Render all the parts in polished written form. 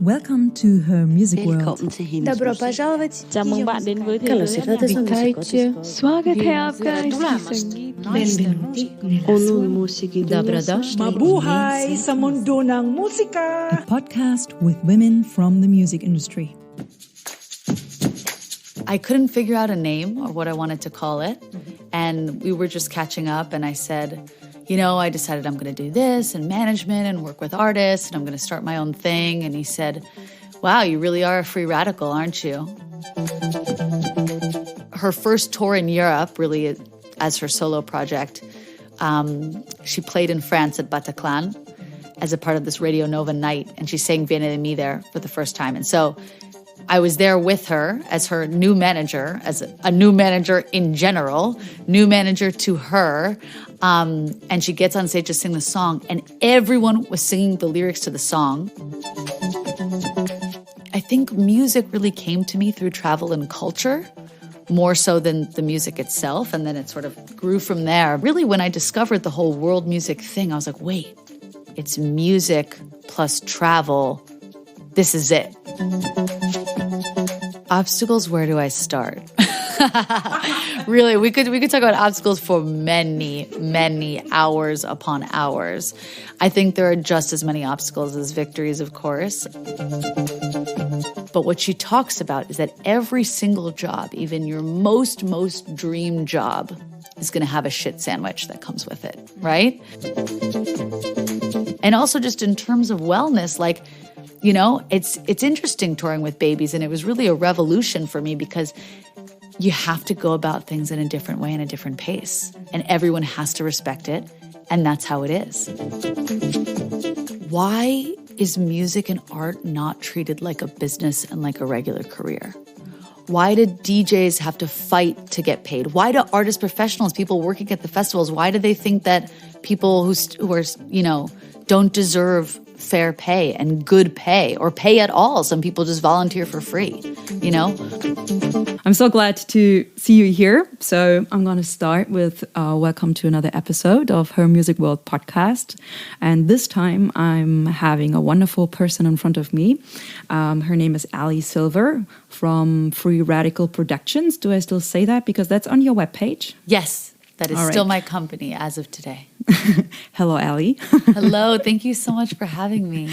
Welcome to HerMusicWorld. Velkommen til hendes Добро musik. пожаловать. Chào bạn đến với thế Καλώς giới ήρθατε στον Viktайте. Swagatha Benvenuti Onun musiki Dobrodošli. Mabuhay sa mundo ng musika! A podcast with women from the music industry. I couldn't figure out a name or what I wanted to call it. And we were just catching up and I said, I decided I'm going to do this and management and work with artists and I'm going to start my own thing. And he said, wow, you really are a free radical, aren't you? Her first tour in Europe, really as her solo project, she played in France at Bataclan as a part of this Radio Nova night. And she sang Viene de Mi there for the first time. And so I was there with her as her new manager, as a new manager in general, new manager to her. And she gets on stage to sing the song, and everyone was singing the lyrics to the song. I think music really came to me through travel and culture, more so than the music itself. And then it sort of grew from there. Really, when I discovered the whole world music thing, I was like, wait, it's music plus travel. This is it. Obstacles, where do I start? Really, we could talk about obstacles for many hours upon hours. I think there are just as many obstacles as victories, of course. But what she talks about is that every single job, even your most dream job, is going to have a shit sandwich that comes with it, right? And also just in terms of wellness, it's interesting touring with babies, and it was really a revolution for me because you have to go about things in a different way and a different pace, and everyone has to respect it, and that's how it is. Why is music and art not treated like a business and like a regular career? Why do DJs have to fight to get paid? Why do artist professionals, people working at the festivals, why do they think that people who are, don't deserve fair pay and good pay or pay at all? Some people just volunteer for free, I'm so glad to see you here. So I'm going to start with welcome to another episode of HerMusicWorld podcast. And this time I'm having a wonderful person in front of me. Her name is Allie Silver from Free Radical Productions. Do I still say that? Because that's on your webpage. Yes. That is still my company as of today. Hello, Allie. Hello. Thank you so much for having me.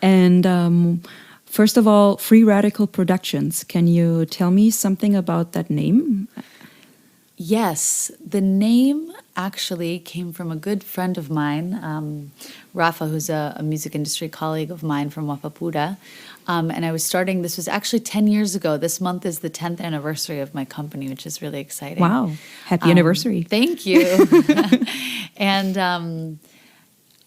And first of all, Free Radical Productions. Can you tell me something about that name? Yes. The name actually came from a good friend of mine, Rafa, who's a music industry colleague of mine from Wapapura. And I was starting, this was actually 10 years ago. This month is the 10th anniversary of my company, which is really exciting. Wow. Happy anniversary. Thank you. And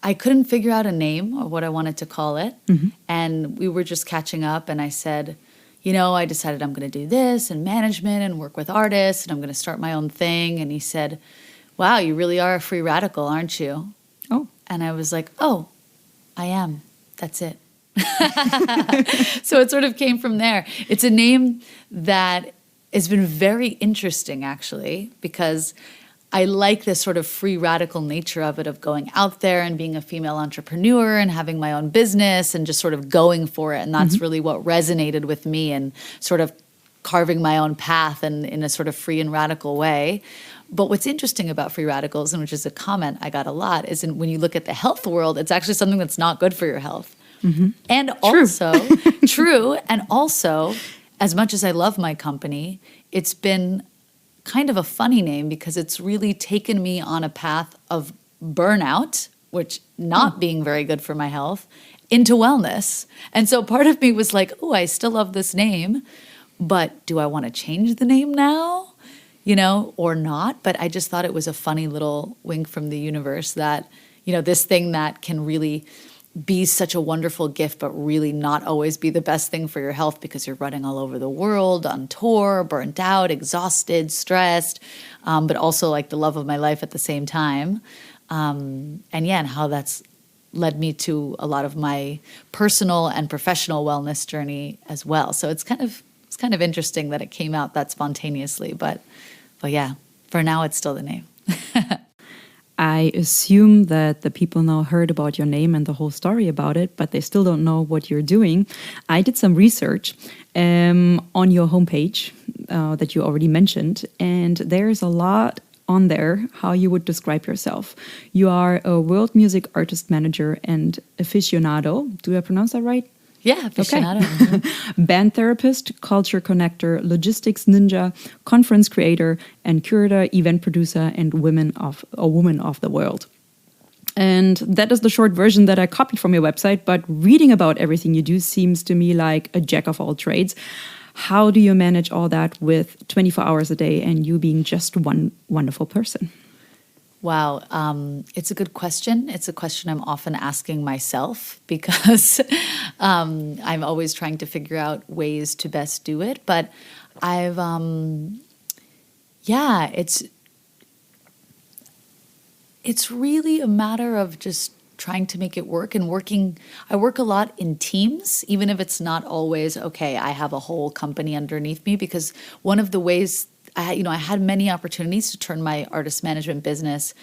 I couldn't figure out a name or what I wanted to call it. Mm-hmm. And we were just catching up and I said, I decided I'm going to do this and management and work with artists and I'm going to start my own thing. And he said, wow, you really are a free radical, aren't you? Oh. And I was like, oh, I am. That's it. So it sort of came from there. It's a name that has been very interesting, actually, because I like this sort of free radical nature of it, of going out there and being a female entrepreneur and having my own business and just sort of going for it. And that's really what resonated with me and sort of carving my own path and in a sort of free and radical way. But what's interesting about free radicals, and which is a comment I got a lot, is when you look at the health world, it's actually something that's not good for your health. Mm-hmm. And also, true, and also, as much as I love my company, it's been kind of a funny name because it's really taken me on a path of burnout, which not being very good for my health, into wellness. And so part of me was like, oh, I still love this name, but do I want to change the name now, or not? But I just thought it was a funny little wink from the universe that, this thing that can really be such a wonderful gift, but really not always be the best thing for your health because you're running all over the world on tour, burnt out, exhausted, stressed, but also like the love of my life at the same time. And how that's led me to a lot of my personal and professional wellness journey as well. So it's kind of interesting that it came out that spontaneously, but yeah, for now it's still the name. I assume that the people now heard about your name and the whole story about it, but they still don't know what you're doing. I did some research on your homepage that you already mentioned, and there's a lot on there how you would describe yourself. You are a world music artist manager and aficionado. Do I pronounce that right? Yeah, aficionado. Okay. Band therapist, culture connector, logistics ninja, conference creator, and curator, event producer, and woman of the world. And that is the short version that I copied from your website, but reading about everything you do seems to me like a jack of all trades. How do you manage all that with 24 hours a day and you being just one wonderful person? Wow. It's a good question. It's a question I'm often asking myself because I'm always trying to figure out ways to best do it. But it's really a matter of just trying to make it work and working. I work a lot in teams, even if it's not always, okay, I have a whole company underneath me, because one of the ways I had many opportunities to turn my artist management business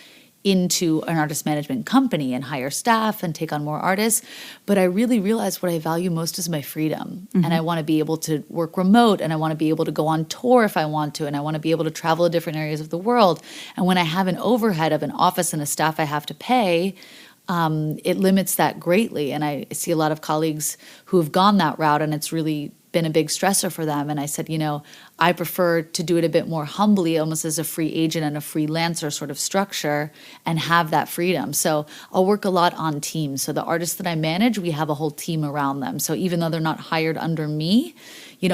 into an artist management company and hire staff and take on more artists. But I really realized what I value most is my freedom. Mm-hmm. And I want to be able to work remote, and I want to be able to go on tour if I want to, and I want to be able to travel to different areas of the world. And when I have an overhead of an office and a staff I have to pay, it limits that greatly. And I see a lot of colleagues who have gone that route, and it's really been a big stressor for them. And I said, I prefer to do it a bit more humbly, almost as a free agent and a freelancer sort of structure, and have that freedom. So I'll work a lot on teams. So the artists that I manage, we have a whole team around them. So even though they're not hired under me,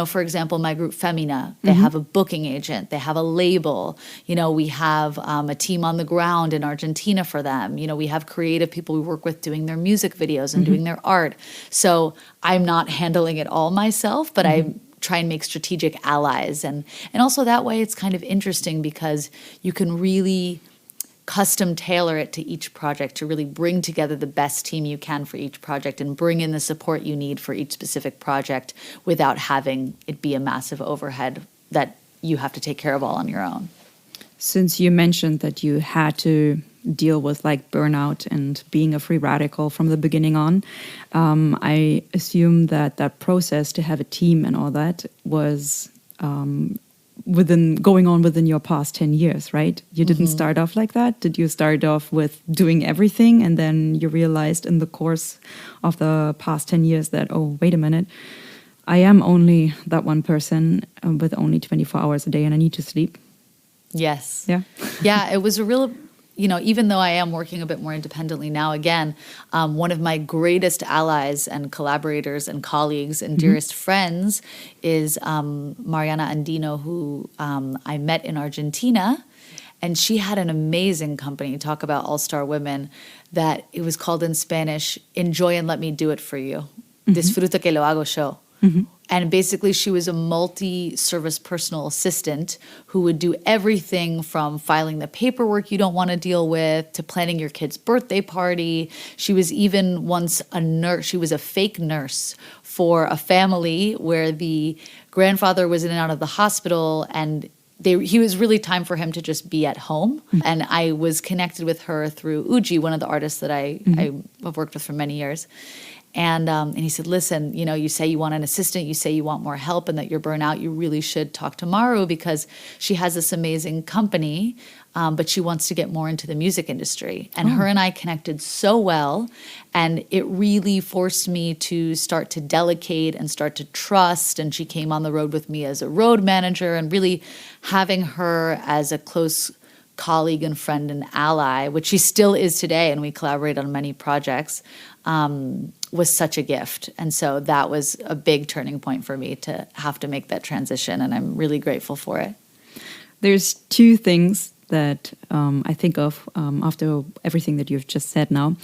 for example, my group Femina, they have a booking agent, they have a label, we have a team on the ground in Argentina for them. We have creative people we work with doing their music videos and doing their art. So I'm not handling it all myself, but I try and make strategic allies. And also that way it's kind of interesting because you can really custom tailor it to each project to really bring together the best team you can for each project and bring in the support you need for each specific project without having it be a massive overhead that you have to take care of all on your own. Since you mentioned that you had to deal with like burnout and being a free radical from the beginning on, I assume that process to have a team and all that was within your past 10 years, right? You didn't start off like that. Did you start off with doing everything and then you realized in the course of the past 10 years that, oh, wait a minute, I am only that one person with only 24 hours a day and I need to sleep? Yes. Yeah. Yeah, it was a real, even though I am working a bit more independently now, again, one of my greatest allies and collaborators and colleagues and dearest friends is Mariana Andino, who I met in Argentina. And she had an amazing company, talk about all-star women, that it was called in Spanish, Enjoy and Let Me Do It For You. Disfruta que lo hago yo. And basically, she was a multi-service personal assistant who would do everything from filing the paperwork you don't want to deal with to planning your kid's birthday party. She was even once a nurse. She was a fake nurse for a family where the grandfather was in and out of the hospital, and he was really time for him to just be at home. And I was connected with her through Uji, one of the artists that I have worked with for many years. And he said, listen, you say you want an assistant, you say you want more help and that you're burnt out, you really should talk to Maru because she has this amazing company, but she wants to get more into the music industry. And her and I connected so well, and it really forced me to start to delegate and start to trust. And she came on the road with me as a road manager, and really having her as a close colleague and friend and ally, which she still is today, and we collaborate on many projects, was such a gift. And so that was a big turning point for me to have to make that transition, and I'm really grateful for it. There's two things that I think of after everything that you've just said now.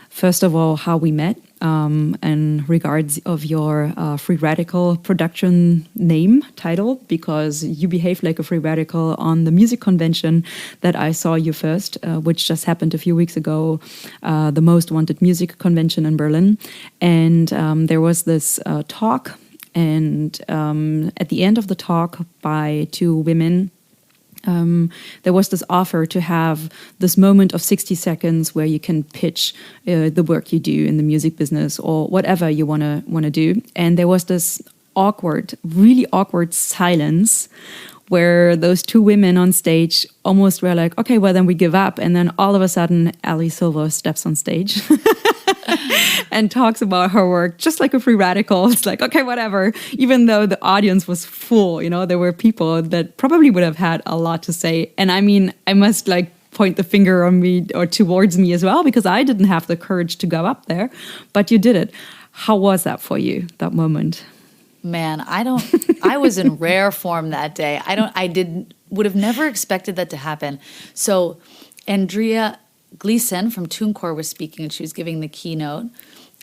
First of all, how we met in regards of your free radical production name title, because you behaved like a free radical on the music convention that I saw you first, which just happened a few weeks ago, the Most Wanted Music Convention in Berlin. And there was this talk, and at the end of the talk by two women, there was this offer to have this moment of 60 seconds where you can pitch the work you do in the music business or whatever you want to do. And there was this really awkward silence where those two women on stage almost were like, okay, well, then we give up. And then all of a sudden, Allie Silver steps on stage and talks about her work just like a free radical. It's like, okay, whatever. Even though the audience was full, there were people that probably would have had a lot to say. And I mean, I must point the finger on me or towards me as well, because I didn't have the courage to go up there, but you did it. How was that for you, that moment? Man, I was in rare form that day. Would have never expected that to happen. So Andrea Gleason from TuneCore was speaking, and she was giving the keynote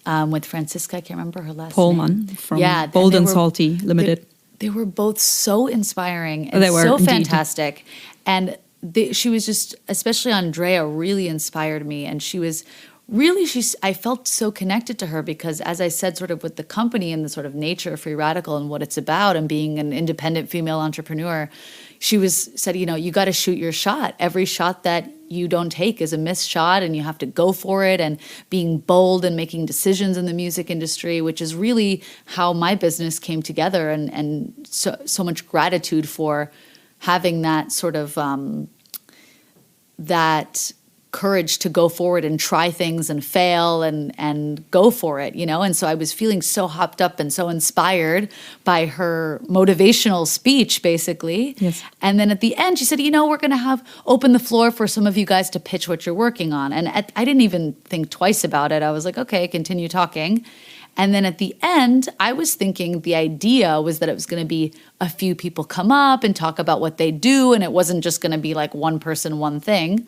with Francisca. I can't remember her last Pullman name. From Bold and Salty Limited. They were both so inspiring and they were, so indeed. Fantastic. And she was just, especially Andrea, really inspired me. And she was really, I felt so connected to her because, as I said, sort of with the company and the sort of nature of Free Radical and what it's about and being an independent female entrepreneur, she said, you got to shoot your shot. Every shot that you don't take is a missed shot, and you have to go for it, and being bold and making decisions in the music industry, which is really how my business came together, and so much gratitude for having that sort of that courage to go forward and try things and fail and go for it, And so I was feeling so hopped up and so inspired by her motivational speech, basically. Yes. And then at the end, she said, we're going to open the floor for some of you guys to pitch what you're working on. And I didn't even think twice about it. I was like, okay, continue talking. And then at the end, I was thinking the idea was that it was going to be a few people come up and talk about what they do, and it wasn't just going to be like one person, one thing.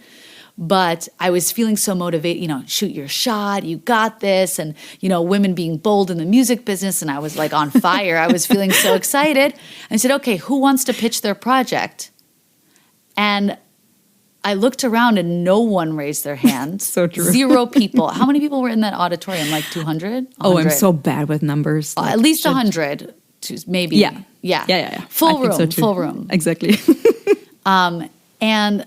But I was feeling so motivated, shoot your shot, you got this, and, women being bold in the music business, and I was like on fire. I was feeling so excited. And I said, okay, who wants to pitch their project? And I looked around and no one raised their hand. So true. 0 people. How many people were in that auditorium? Like 200? Oh, I'm so bad with numbers. At least 100, maybe. Yeah. Full room, so too. Full room. Exactly. And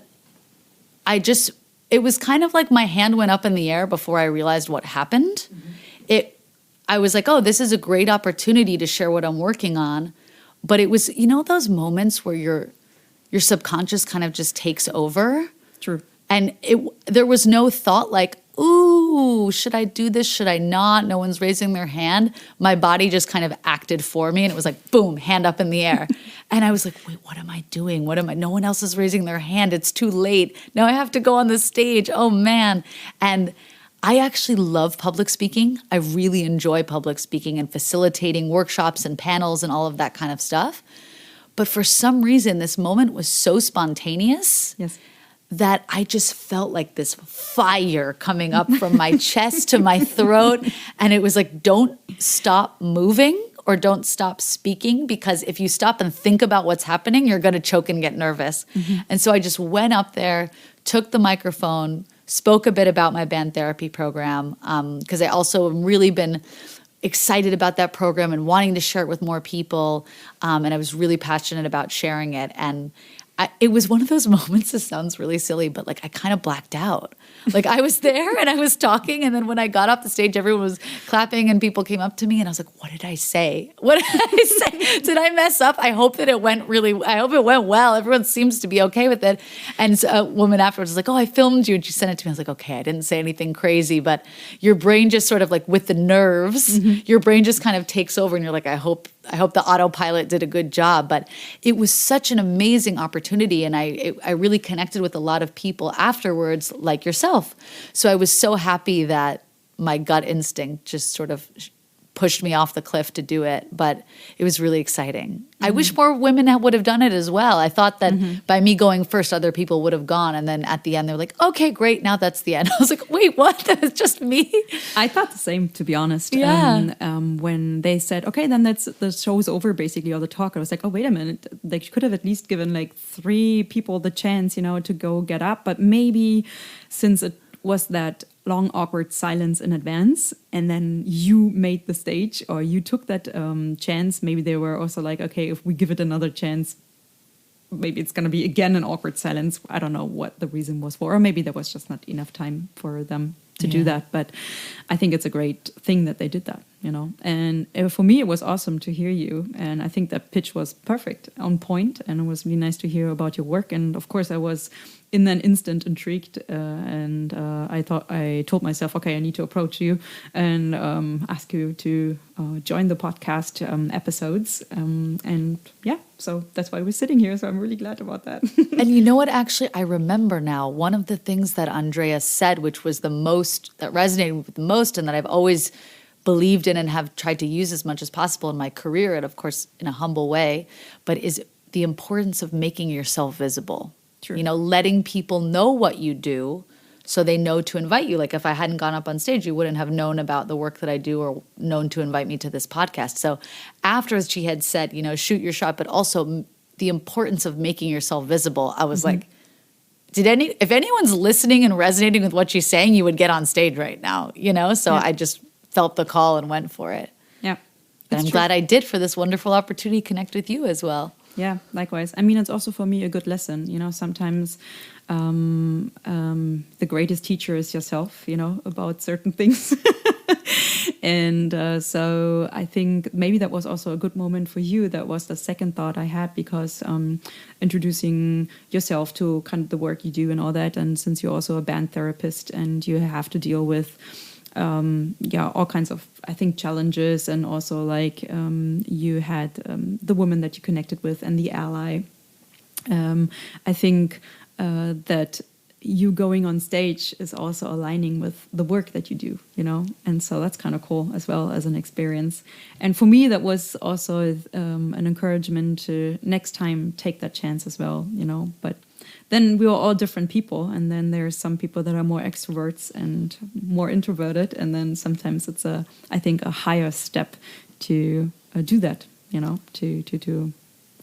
it was kind of like my hand went up in the air before I realized what happened. Mm-hmm. I was like, oh, this is a great opportunity to share what I'm working on. But it was, those moments where your subconscious kind of just takes over. True. And there was no thought like, ooh, should I do this? Should I not? No one's raising their hand. My body just kind of acted for me, and it was like, boom, hand up in the air. And I was like, wait, what am I doing? No one else is raising their hand. It's too late. Now I have to go on the stage. Oh, man. And I actually love public speaking. I really enjoy public speaking and facilitating workshops and panels and all of that kind of stuff. But for some reason, this moment was so spontaneous. Yes. That I just felt like this fire coming up from my chest to my throat. And it was like, don't stop moving or don't stop speaking, because if you stop and think about what's happening, you're going to choke and get nervous. Mm-hmm. And so I just went up there, took the microphone, spoke a bit about my band therapy program, because I also have really been excited about that program and wanting to share it with more people. And I was really passionate about sharing it. And it was one of those moments, this sounds really silly, but like I kind of blacked out. Like I was there and I was talking, and then when I got off the stage, everyone was clapping and people came up to me and I was like, what did I say? What did I say? Did I mess up? I hope it went well. Everyone seems to be okay with it. And so a woman afterwards was like, oh, I filmed you. And she sent it to me. I was like, okay, I didn't say anything crazy, but your brain just sort of like with the nerves, your brain just kind of takes over and you're like, I hope the autopilot did a good job. But it was such an amazing opportunity, and I really connected with a lot of people afterwards, like yourself. So I was so happy that my gut instinct just sort of pushed me off the cliff to do it. But it was really exciting. I wish more women would have done it as well. I thought that by me going first, other people would have gone. And then at the end, they were like, okay, great. Now that's the end. I was like, wait, what? That was just me? I thought the same, to be honest. Yeah. When they said, okay, then the show's over, basically, or the talk, I was like, oh, wait a minute. They could have at least given like 3 people the chance, to go get up. But maybe since it was that long, awkward silence in advance, and then you made the stage, or you took that chance, maybe they were also like, okay, if we give it another chance, maybe it's going to be again an awkward silence. I don't know what the reason was for, or maybe there was just not enough time for them to do that. But I think it's a great thing that they did that, you know. And for me, it was awesome to hear you. And I think that pitch was perfect, on point. And it was really nice to hear about your work. And of course, I was in an instant intrigued. And I told myself, okay, I need to approach you and ask you to join the podcast episodes. And yeah, so that's why we're sitting here. So I'm really glad about that. And you know what? Actually, I remember now one of the things that Andrea said, which was that resonated with the most, and that I've always believed in and have tried to use as much as possible in my career, and of course in a humble way, but is the importance of making yourself visible. True. You know, letting people know what you do so they know to invite you. Like if I hadn't gone up on stage, you wouldn't have known about the work that I do or known to invite me to this podcast. So after she had said, you know, shoot your shot, but also the importance of making yourself visible, I was like, if anyone's listening and resonating with what she's saying, you would get on stage right now, you know? So I just felt the call and went for it. Yeah. And I'm glad I did for this wonderful opportunity to connect with you as well. Yeah, likewise. I mean, it's also for me a good lesson. You know, sometimes the greatest teacher is yourself, you know, about certain things. And so I think maybe that was also a good moment for you. That was the second thought I had, because introducing yourself to kind of the work you do and all that. And since you're also a band therapist and you have to deal with all kinds of, I think, challenges, and also like you had the woman that you connected with and the Allie. I think that you going on stage is also aligning with the work that you do, you know, and so that's kind of cool as well as an experience. And for me, that was also an encouragement to next time take that chance as well, you know. But then we are all different people, and then there's some people that are more extroverts and more introverted, and then sometimes it's I think a higher step to do that, you know, to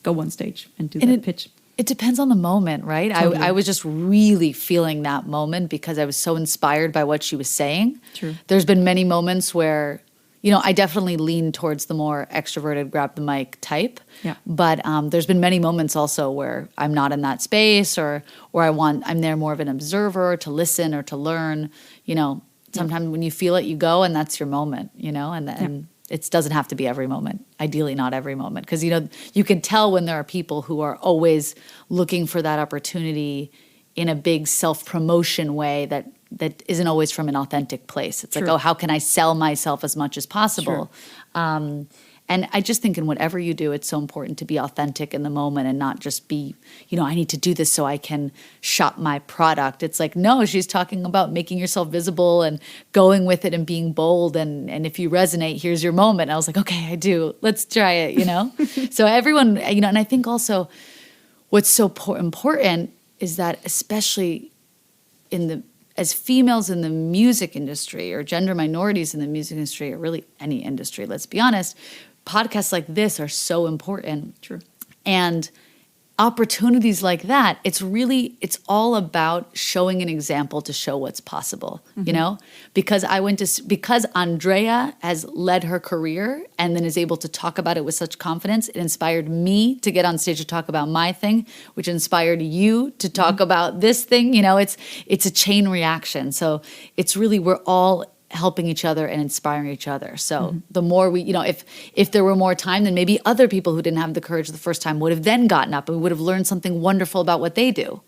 go on stage and do that pitch. It depends on the moment, right? Totally. I was just really feeling that moment because I was so inspired by what she was saying. True. There's been many moments where, you know, I definitely lean towards the more extroverted, grab the mic type. Yeah. But there's been many moments also where I'm not in that space, or I'm there more of an observer to listen or to learn. You know, sometimes when you feel it, you go, and that's your moment. You know, and it doesn't have to be every moment. Ideally, not every moment, because you know you can tell when there are people who are always looking for that opportunity in a big self-promotion way that isn't always from an authentic place. It's like, oh, how can I sell myself as much as possible? And I just think in whatever you do, it's so important to be authentic in the moment and not just be, you know, I need to do this so I can shop my product. It's like, no, she's talking about making yourself visible and going with it and being bold. And if you resonate, here's your moment. And I was like, okay, I do. Let's try it, you know? So everyone, you know, and I think also what's so important is that especially as females in the music industry, or gender minorities in the music industry, or really any industry, let's be honest, podcasts like this are so important. True. And opportunities like that, it's all about showing an example to show what's possible, you know? Because because Andrea has led her career and then is able to talk about it with such confidence, it inspired me to get on stage to talk about my thing, which inspired you to talk about this thing. You know, it's a chain reaction. So it's really, we're all helping each other and inspiring each other. So the more we, you know, if there were more time, then maybe other people who didn't have the courage the first time would have then gotten up and we would have learned something wonderful about what they do.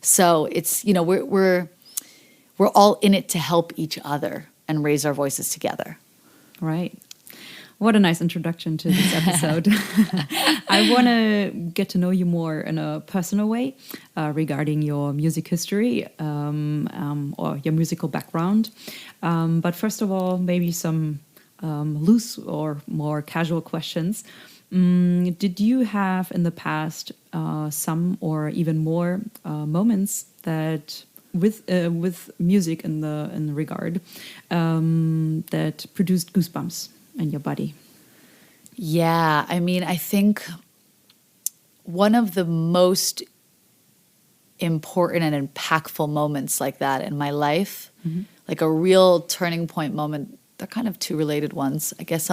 So it's, you know, we're all in it to help each other and raise our voices together. Right. What a nice introduction to this episode. I want to get to know you more in a personal way regarding your music history or your musical background. But first of all, maybe some loose or more casual questions. Did you have in the past some or even more moments that with music in the regard that produced goosebumps in your body? Yeah, I mean, I think one of the most important and impactful moments like that in my life, like a real turning point moment, they're kind of two related ones. I guess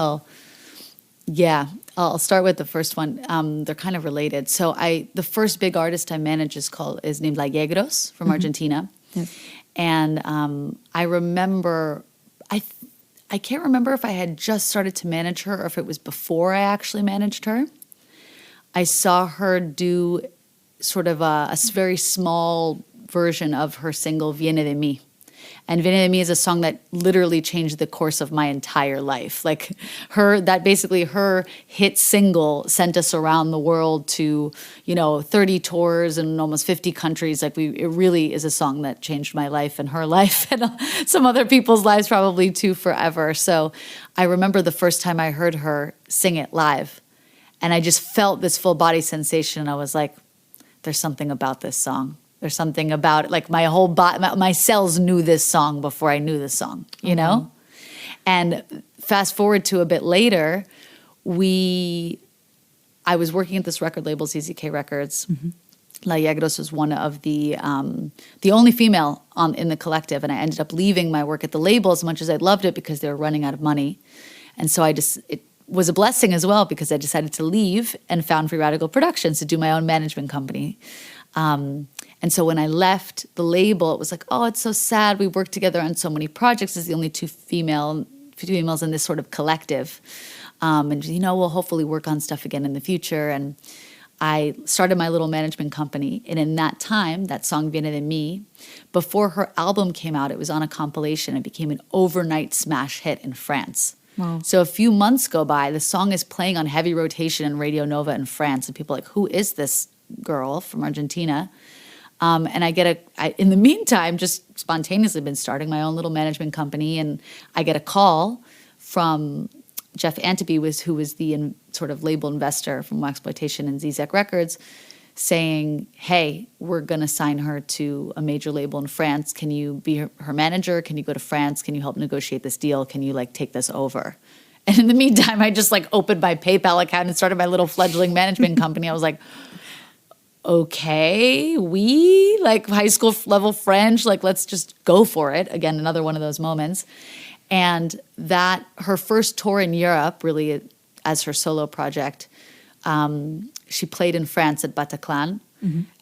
Yeah, I'll start with the first one. They're kind of related. So the first big artist I managed is named La Yegros from Argentina. Yes. And I remember, I can't remember if I had just started to manage her or if it was before I actually managed her. I saw her do sort of a very small version of her single Viene de Mi. And Viene de Mi is a song that literally changed the course of my entire life. Like her hit single sent us around the world to, 30 tours and almost 50 countries. Like it really is a song that changed my life and her life and some other people's lives probably too forever. So I remember the first time I heard her sing it live and I just felt this full body sensation. And I was like, there's something about this song. There's something about it, like my whole body, my cells knew this song before I knew this song, you know? And fast forward to a bit later, I was working at this record label, ZZK Records. La Yegros was one of the only female in the collective, and I ended up leaving my work at the label as much as I loved it because they were running out of money. And so it was a blessing as well because I decided to leave and found Free Radical Productions to do my own management company. And so when I left the label, it was like, oh, it's so sad. We worked together on so many projects as the only two females in this sort of collective. And, we'll hopefully work on stuff again in the future. And I started my little management company. And in that time, that song Viene de Mi, before her album came out, it was on a compilation. It became an overnight smash hit in France. Wow. So a few months go by, the song is playing on heavy rotation in Radio Nova in France. And people are like, who is this girl from Argentina? And in the meantime, just spontaneously been starting my own little management company. And I get a call from Jeff Anteby, who was the sort of label investor from Waxploitation and ZZK Records, saying, hey, we're going to sign her to a major label in France. Can you be her manager? Can you go to France? Can you help negotiate this deal? Can you take this over? And in the meantime, I just opened my PayPal account and started my little fledgling management company. I was like, okay, high school level French, let's just go for it. Again, another one of those moments. And that her first tour in Europe, really as her solo project, she played in France at Bataclan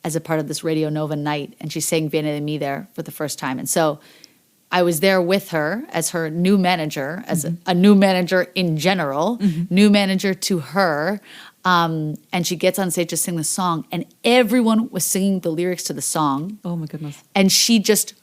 as a part of this Radio Nova night. And she sang Viene de Mi there for the first time. And so I was there with her as her new manager, as a new manager in general, new manager to her. And she gets on stage to sing the song, and everyone was singing the lyrics to the song. Oh my goodness. And she just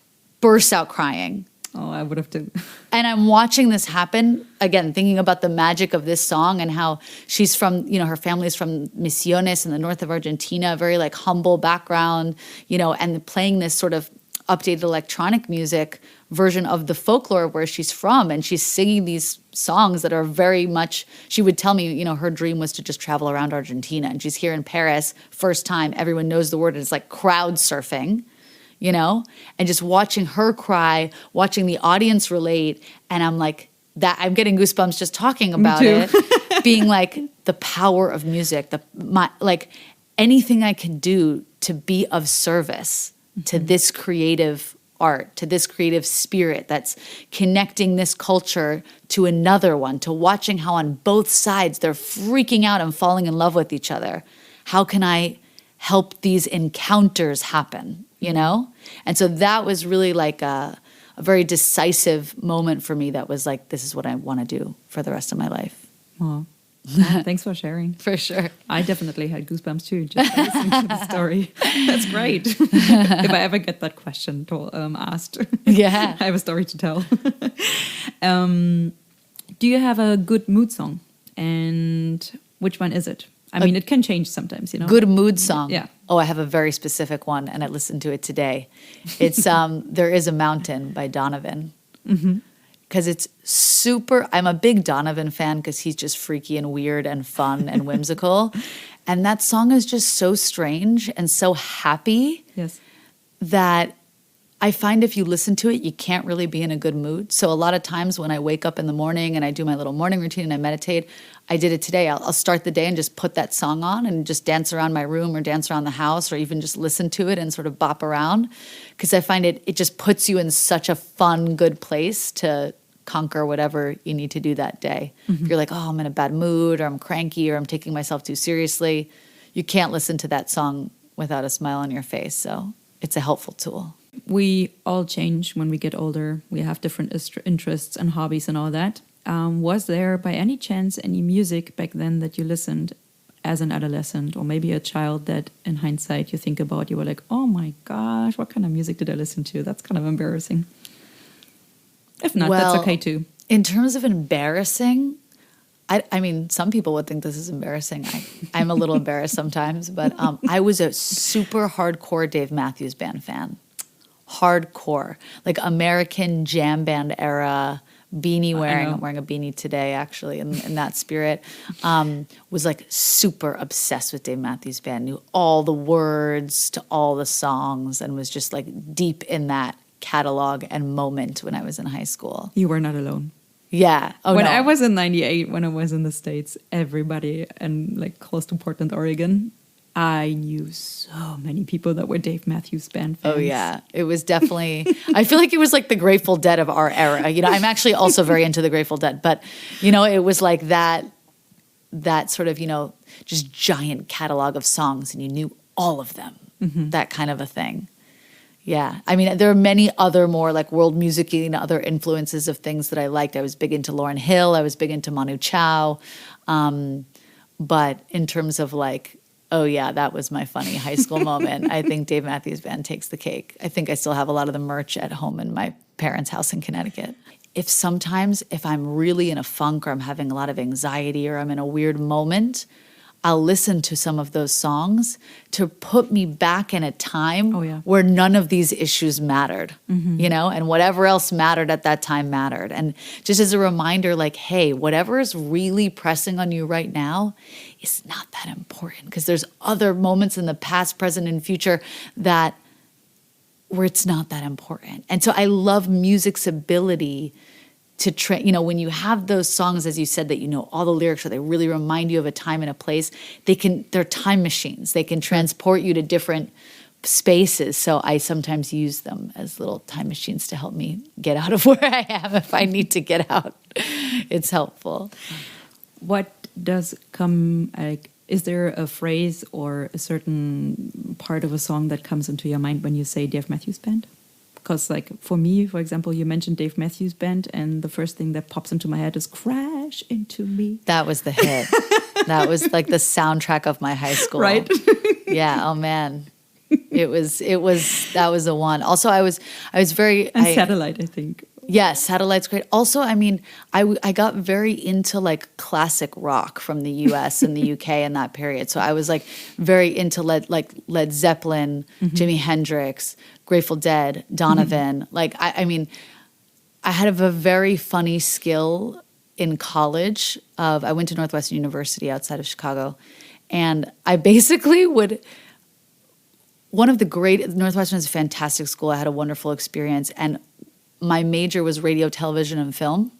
bursts out crying. Oh, I would have to. And I'm watching this happen, again, thinking about the magic of this song and how she's from, her family's from Misiones in the north of Argentina, very humble background, and playing this sort of updated electronic music version of the folklore of where she's from. And she's singing these songs that are very much, she would tell me, her dream was to just travel around Argentina. And she's here in Paris, first time, everyone knows the word. It's like crowd surfing, and just watching her cry, watching the audience relate. And I'm like, I'm getting goosebumps just talking about it, being like the power of music, anything I can do to be of service to this creative art, to this creative spirit that's connecting this culture to another one, to watching how on both sides they're freaking out and falling in love with each other. How can I help these encounters happen, And so that was really a very decisive moment for me that was this is what I want to do for the rest of my life. Wow. Thanks for sharing. For sure. I definitely had goosebumps too, just listening to the story. That's great. If I ever get that question asked, yeah, I have a story to tell. Do you have a good mood song? And which one is it? I mean, it can change sometimes, Good mood song. Yeah. Oh, I have a very specific one, and I listened to it today. It's There Is a Mountain by Donovan. Because it's I'm a big Donovan fan because he's just freaky and weird and fun and whimsical. And that song is just so strange and so happy that I find if you listen to it, you can't really be in a good mood. So a lot of times when I wake up in the morning and I do my little morning routine and I meditate, I did it today. I'll start the day and just put that song on and just dance around my room or dance around the house or even just listen to it and sort of bop around. Because I find it just puts you in such a fun, good place to conquer whatever you need to do that day. If you're like, oh, I'm in a bad mood, or I'm cranky, or I'm taking myself too seriously, you can't listen to that song without a smile on your face. So it's a helpful tool. We all change when we get older. We have different interests and hobbies and all that. Was there by any chance any music back then that you listened as an adolescent, or maybe a child, that in hindsight you think about, you were like, oh my gosh, what kind of music did I listen to? That's kind of embarrassing. If not, that's okay too. In terms of embarrassing, I mean, some people would think this is embarrassing. I'm a little embarrassed sometimes, but I was a super hardcore Dave Matthews Band fan. Hardcore. Like American jam band era, beanie wearing. I'm wearing a beanie today, actually, in that spirit. Was like super obsessed with Dave Matthews Band. Knew all the words to all the songs and was just like deep in that catalog and moment when I was in high school. You were not alone. Yeah. When I was in 98, when I was in the States, everybody, and like close to Portland, Oregon, I knew so many people that were Dave Matthews Band fans. Oh, yeah. It was definitely, I feel like it was like the Grateful Dead of our era. You know, I'm actually also very into the Grateful Dead, but, you know, it was like that sort of, you know, just giant catalog of songs, and you knew all of them, that kind of a thing. Yeah. I mean, there are many other more like world music and other influences of things that I liked. I was big into Lauryn Hill. I was big into Manu Chao. But in terms of like, oh yeah, that was my funny high school moment, I think Dave Matthews Band takes the cake. I think I still have a lot of the merch at home in my parents' house in Connecticut. If I'm really in a funk, or I'm having a lot of anxiety, or I'm in a weird moment, I'll listen to some of those songs to put me back in a time where none of these issues mattered, you know, and whatever else mattered at that time mattered. And just as a reminder, like, hey, whatever is really pressing on you right now is not that important, because there's other moments in the past, present, and future where it's not that important. And so I love music's ability to you know, when you have those songs, as you said, that you know all the lyrics, or they really remind you of a time and a place, they're time machines. They can transport you to different spaces. So I sometimes use them as little time machines to help me get out of where I am if I need to get out. It's helpful. What does come, like, is there a phrase or a certain part of a song that comes into your mind when you say Dave Matthews Band? Because, like, for me, for example, you mentioned Dave Matthews Band, and the first thing that pops into my head is Crash Into Me. That was the hit. That was like the soundtrack of my high school. Right? Yeah. Oh, man. That was the one. Also, I was very... And Satellite, I think. Yes, Satellite's great. Also, I mean, I got very into like classic rock from the US and the UK in that period. So I was like very into Led Zeppelin, Jimi Hendrix, Grateful Dead, Donovan. Like, I mean, I had a very funny skill in college. I went to Northwestern University outside of Chicago, and I basically Northwestern is a fantastic school. I had a wonderful experience, and my major was radio, television, and film.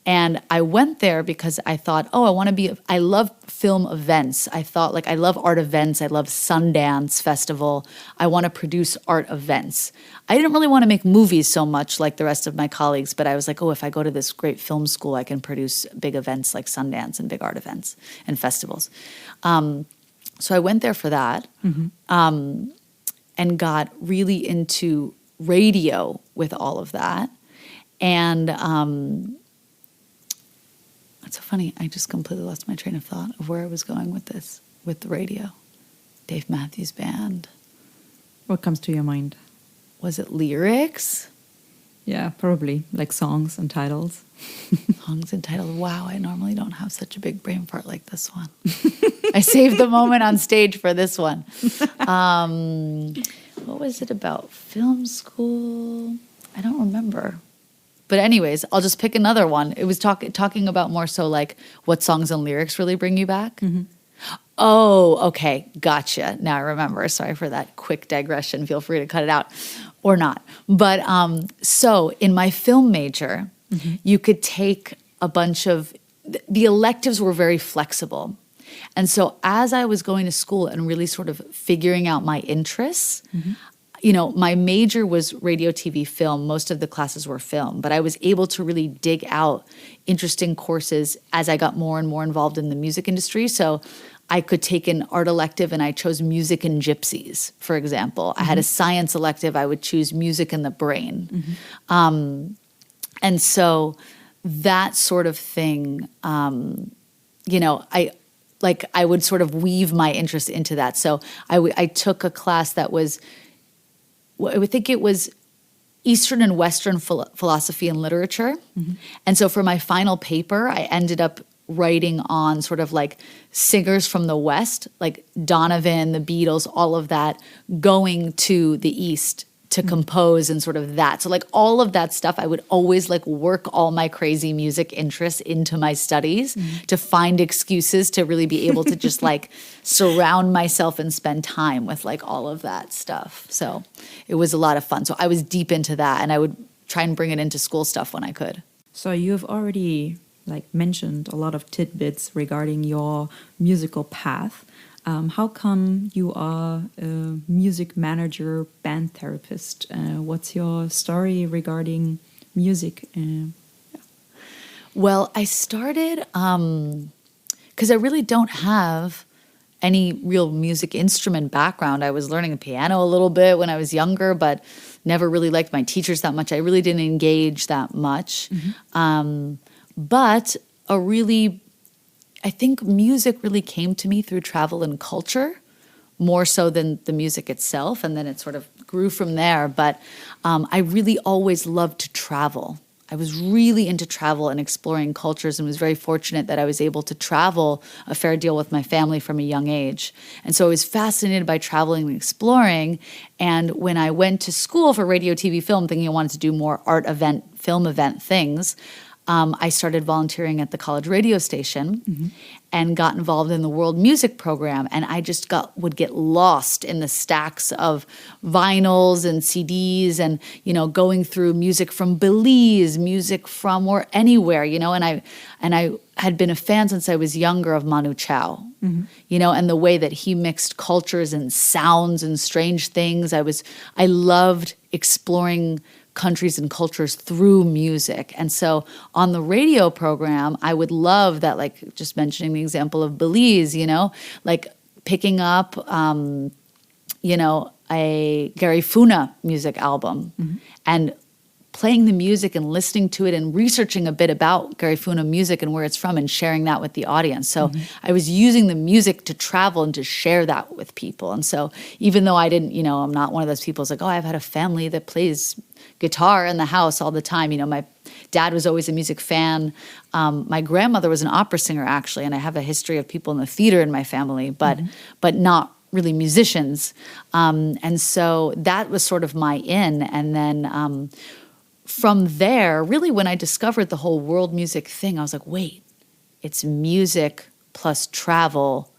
And I went there because I thought, I love film events. I thought, like, I love art events. I love Sundance Festival. I want to produce art events. I didn't really want to make movies so much like the rest of my colleagues, but I was like, if I go to this great film school, I can produce big events like Sundance and big art events and festivals. So I went there for that, and got really into radio with all of that. And it's so funny, I just completely lost my train of thought of where I was going with this, with the radio. Dave Matthews Band. What comes to your mind? Was it lyrics? Yeah, probably, like songs and titles. Songs and titles. Wow, I normally don't have such a big brain fart like this one. I saved the moment on stage for this one. What was it about? Film school? I don't remember. But anyways, I'll just pick another one. It was talking about more so like what songs and lyrics really bring you back. Oh, okay. Gotcha. Now I remember. Sorry for that quick digression. Feel free to cut it out or not. But so in my film major, you could take a bunch of, the electives were very flexible. And so as I was going to school and really sort of figuring out my interests, my major was radio, TV, film. Most of the classes were film, but I was able to really dig out interesting courses as I got more and more involved in the music industry. So I could take an art elective and I chose music and gypsies, for example. I had a science elective, I would choose music and the brain. And so that sort of thing, I would sort of weave my interest into that. So I took a class that was, I would think it was Eastern and Western philosophy and literature. And so for my final paper, I ended up writing on sort of like singers from the West, like Donovan, the Beatles, all of that, going to the East to compose and sort of that. So like all of that stuff, I would always like work all my crazy music interests into my studies to find excuses to really be able to just like surround myself and spend time with like all of that stuff. So it was a lot of fun. So I was deep into that and I would try and bring it into school stuff when I could. So you've already mentioned a lot of tidbits regarding your musical path. How come you are a music manager, band therapist? What's your story regarding music? Well, I started because I really don't have any real music instrument background. I was learning the piano a little bit when I was younger, but never really liked my teachers that much. I really didn't engage that much. But I think music really came to me through travel and culture, more so than the music itself. And then it sort of grew from there. But I really always loved to travel. I was really into travel and exploring cultures and was very fortunate that I was able to travel a fair deal with my family from a young age. And so I was fascinated by traveling and exploring. And when I went to school for radio, TV, film, thinking I wanted to do more art event, film event things, I started volunteering at the college radio station and got involved in the world music program. And I just would get lost in the stacks of vinyls and CDs and, going through music from Belize, music from or anywhere, and I had been a fan since I was younger of Manu Chao, and the way that he mixed cultures and sounds and strange things. I loved exploring countries and cultures through music. And so on the radio program, I would love that, like just mentioning the example of Belize, like picking up, a Gary Funa music album and playing the music and listening to it and researching a bit about Gary Funa music and where it's from and sharing that with the audience. So I was using the music to travel and to share that with people. And so even though I didn't, I'm not one of those people who's like, oh, I've had a family that plays guitar in the house all the time. My dad was always a music fan. My grandmother was an opera singer, actually, and I have a history of people in the theater in my family, but not really musicians. And so that was sort of my in. And then from there, really when I discovered the whole world music thing, I was like, wait, it's music plus travel.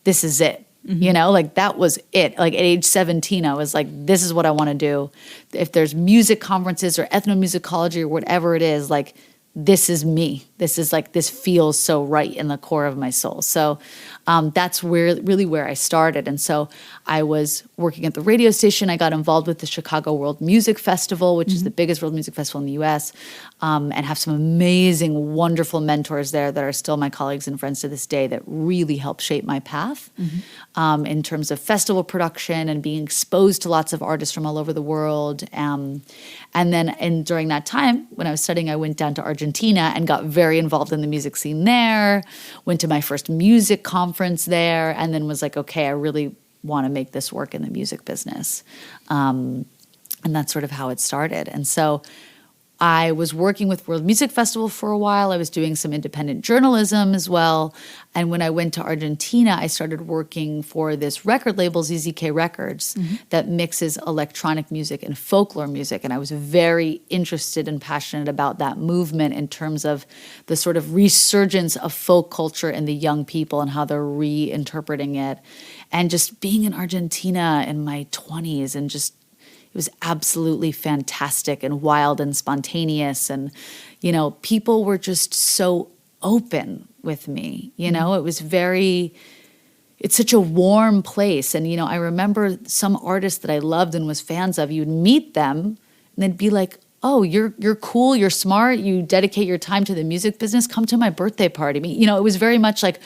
This is it. That was it. Like at age 17, I was like, this is what I want to do. If there's music conferences or ethnomusicology or whatever it is, like, this is me. This is like, this feels so right in the core of my soul. So that's where I started. And so I was working at the radio station. I got involved with the Chicago World Music Festival, which is the biggest world music festival in the U.S., and have some amazing, wonderful mentors there that are still my colleagues and friends to this day that really helped shape my path in terms of festival production and being exposed to lots of artists from all over the world. And then during that time, when I was studying, I went down to Argentina and got very involved in the music scene there, went to my first music conference there, and then was like, okay, I really want to make this work in the music business. And that's sort of how it started. And so I was working with World Music Festival for a while. I was doing some independent journalism as well. And when I went to Argentina, I started working for this record label, ZZK Records, that mixes electronic music and folklore music. And I was very interested and passionate about that movement in terms of the sort of resurgence of folk culture in the young people and how they're reinterpreting it. And just being in Argentina in my 20s and just it was absolutely fantastic and wild and spontaneous. And, people were just so open with me. It it's such a warm place. And, I remember some artists that I loved and was fans of, you'd meet them and they'd be like, oh, you're cool, you're smart, you dedicate your time to the music business, come to my birthday party. It was very much like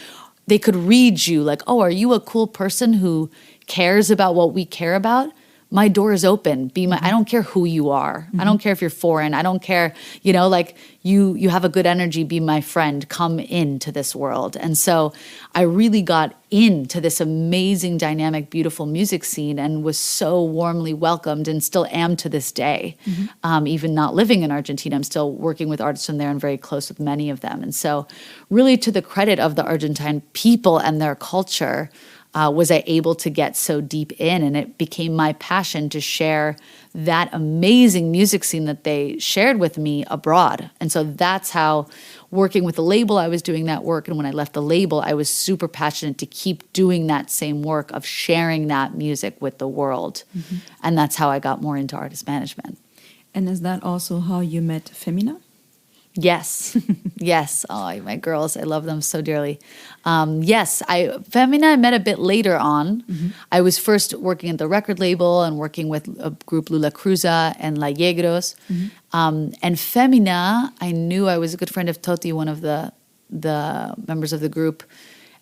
they could read you like, oh, are you a cool person who cares about what we care about? My door is open. I don't care who you are. I don't care if you're foreign. I don't care, you have a good energy, be my friend, come into this world. And so I really got into this amazing, dynamic, beautiful music scene and was so warmly welcomed and still am to this day. Even not living in Argentina, I'm still working with artists from there and very close with many of them. And so really to the credit of the Argentine people and their culture, was I able to get so deep in, and it became my passion to share that amazing music scene that they shared with me abroad. And so that's how, working with the label, I was doing that work. And when I left the label, I was super passionate to keep doing that same work of sharing that music with the world. And that's how I got more into artist management. And is that also how you met Femina? Yes. Yes. Oh, my girls, I love them so dearly. Yes, Femina I met a bit later on. I was first working at the record label and working with a group Lula Cruza and La Yegros. And Femina, I knew I was a good friend of Toti, one of the members of the group.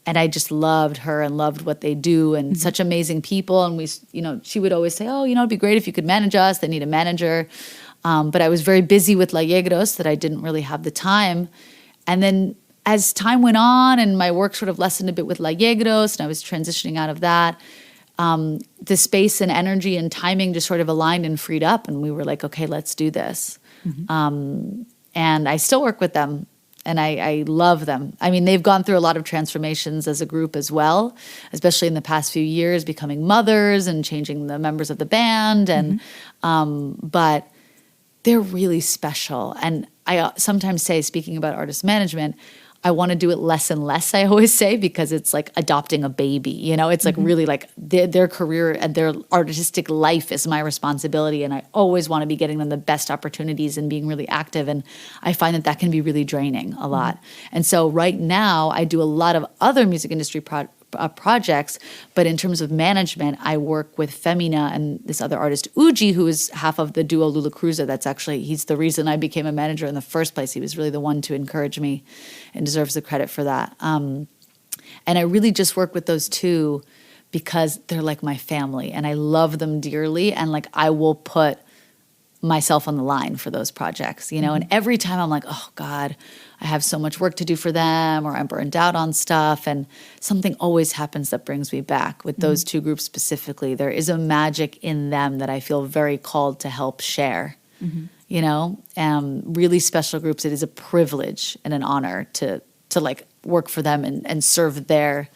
And I just loved her and loved what they do and such amazing people. And she would always say, oh, it'd be great if you could manage us. They need a manager. But I was very busy with La Yegros that I didn't really have the time. And then as time went on and my work sort of lessened a bit with La Yegros and I was transitioning out of that, the space and energy and timing just sort of aligned and freed up. And we were like, okay, let's do this. And I still work with them and I love them. I mean, they've gone through a lot of transformations as a group as well, especially in the past few years, becoming mothers and changing the members of the band. And but they're really special. And I sometimes say, speaking about artist management, I want to do it less and less, I always say, because it's like adopting a baby. It's like really like their career and their artistic life is my responsibility. And I always want to be getting them the best opportunities and being really active. And I find that can be really draining a lot. And so right now I do a lot of other music industry projects, but in terms of management, I work with Femina and this other artist, Uji, who is half of the duo Lula Cruza. He's the reason I became a manager in the first place. He was really the one to encourage me and deserves the credit for that. And I really just work with those two because they're like my family and I love them dearly. And like, I will put myself on the line for those projects, and every time I'm like, oh God, I have so much work to do for them or I'm burned out on stuff. And something always happens that brings me back with those two groups specifically. There is a magic in them that I feel very called to help share, really special groups. It is a privilege and an honor to like work for them and serve their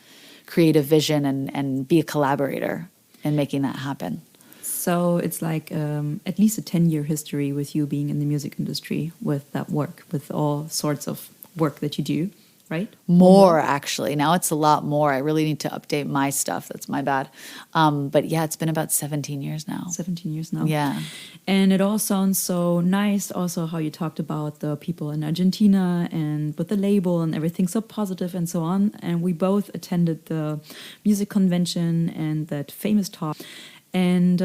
creative vision and be a collaborator in making that happen. So it's like at least a 10-year history with you being in the music industry with that work, with all sorts of work that you do, right? More, actually. Now it's a lot more. I really need to update my stuff. That's my bad. But yeah, it's been about 17 years now. 17 years now. Yeah. And it all sounds so nice also how you talked about the people in Argentina and with the label and everything so positive and so on. And we both attended the music convention and that famous talk. And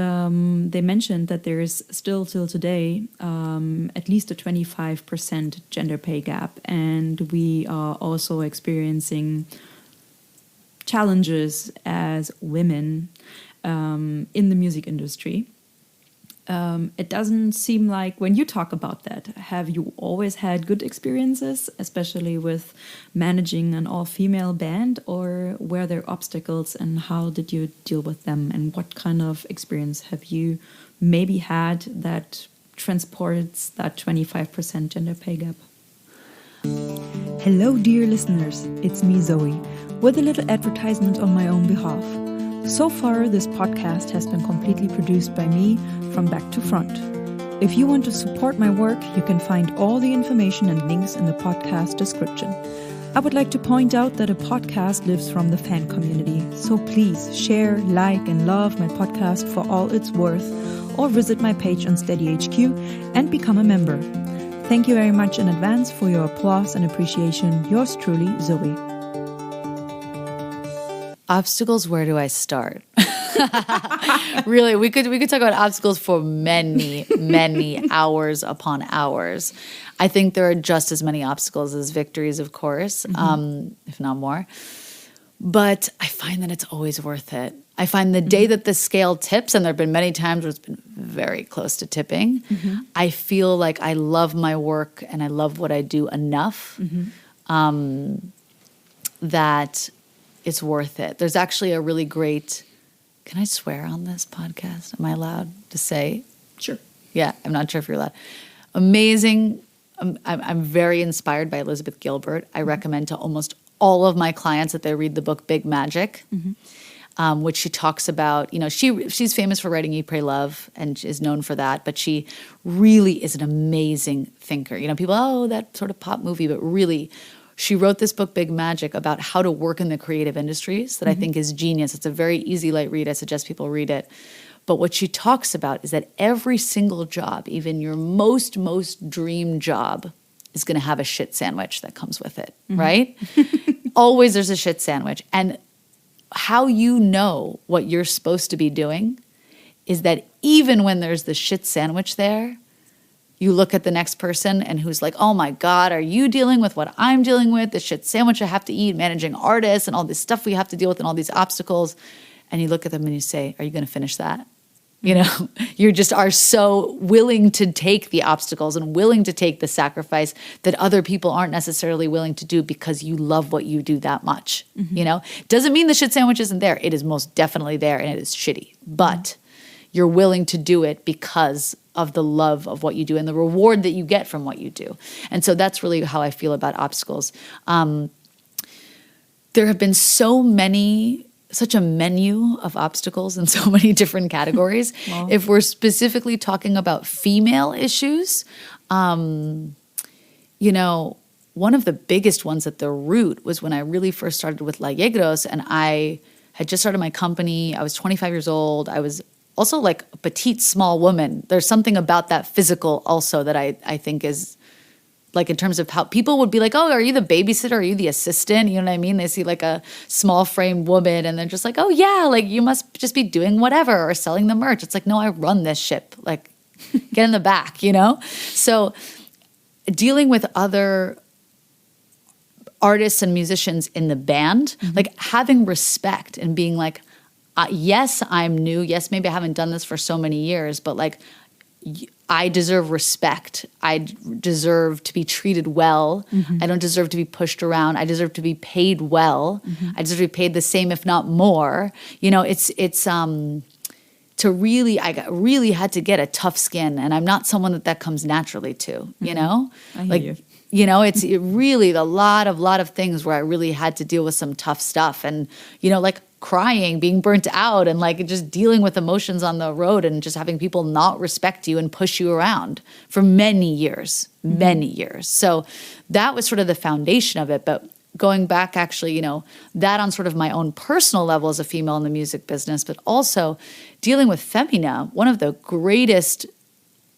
they mentioned that there is still till today at least a 25% gender pay gap. And we are also experiencing challenges as women in the music industry. It doesn't seem like when you talk about that, have you always had good experiences, especially with managing an all-female band, or were there obstacles and how did you deal with them? And what kind of experience have you maybe had that transports that 25% gender pay gap? Hello, dear listeners. It's me, Zoey, with a little advertisement on my own behalf. So far, this podcast has been completely produced by me from back to front. If you want to support my work, you can find all the information and links in the podcast description. I would like to point out that a podcast lives from the fan community, so please share, like, and love my podcast for all it's worth, or visit my page on SteadyHQ and become a member. Thank you very much in advance for your applause and appreciation. Yours truly, Zoey. Obstacles, where do I start? Really, we could talk about obstacles for many, many hours upon hours. I think there are just as many obstacles as victories, of course, if not more. But I find that it's always worth it. I find the day that the scale tips, and there have been many times where it's been very close to tipping, I feel like I love my work and I love what I do enough that it's worth it. There's actually a really great, can I swear on this podcast? Am I allowed to say? Sure. Yeah, I'm not sure if you're allowed. Amazing. I'm very inspired by Elizabeth Gilbert. I recommend to almost all of my clients that they read the book Big Magic, which she talks about. You know, she's famous for writing Eat, Pray, Love, and is known for that. But she really is an amazing thinker. You know, people, oh, that sort of pop movie, but really, she wrote this book, Big Magic, about how to work in the creative industries that I think is genius. It's a very easy, light read. I suggest people read it. But what she talks about is that every single job, even your most dream job, is going to have a shit sandwich that comes with it, right? Always there's a shit sandwich. And how you know what you're supposed to be doing is that even when there's the shit sandwich there, you look at the next person and who's like, oh my God, are you dealing with what I'm dealing with? The shit sandwich I have to eat, managing artists and all this stuff we have to deal with and all these obstacles. And you look at them and you say, are you going to finish that? You know, you just are so willing to take the obstacles and willing to take the sacrifice that other people aren't necessarily willing to do because you love what you do that much. You know, doesn't mean the shit sandwich isn't there. It is most definitely there and it is shitty, but you're willing to do it because of the love of what you do and the reward that you get from what you do. And so that's really how I feel about obstacles. There have been such a menu of obstacles in so many different categories. Wow. If we're specifically talking about female issues, you know, one of the biggest ones at the root was when I really first started with La Yegros, and I had just started my company. I was 25 years old. I was also like a petite, small woman. There's something about that physical also that I think is like in terms of how people would be like, oh, are you the babysitter? Are you the assistant? You know what I mean? They see like a small frame woman and they're just like, oh yeah, like you must just be doing whatever or selling the merch. It's like, no, I run this ship. Like get in the back, you know? So dealing with other artists and musicians in the band, like having respect and being like, yes, I'm new. Yes, maybe I haven't done this for so many years, but like I deserve respect. I deserve to be treated well. I don't deserve to be pushed around. I deserve to be paid well. I deserve to be paid the same, if not more. You know, it's to really, I really had to get a tough skin, and I'm not someone that comes naturally to, you know? I hear you. You know, it's really a lot of things where I really had to deal with some tough stuff and, you know, like crying, being burnt out and like just dealing with emotions on the road and just having people not respect you and push you around for many years. So that was sort of the foundation of it. But going back actually, you know, that on sort of my own personal level as a female in the music business, but also dealing with Femina, one of the greatest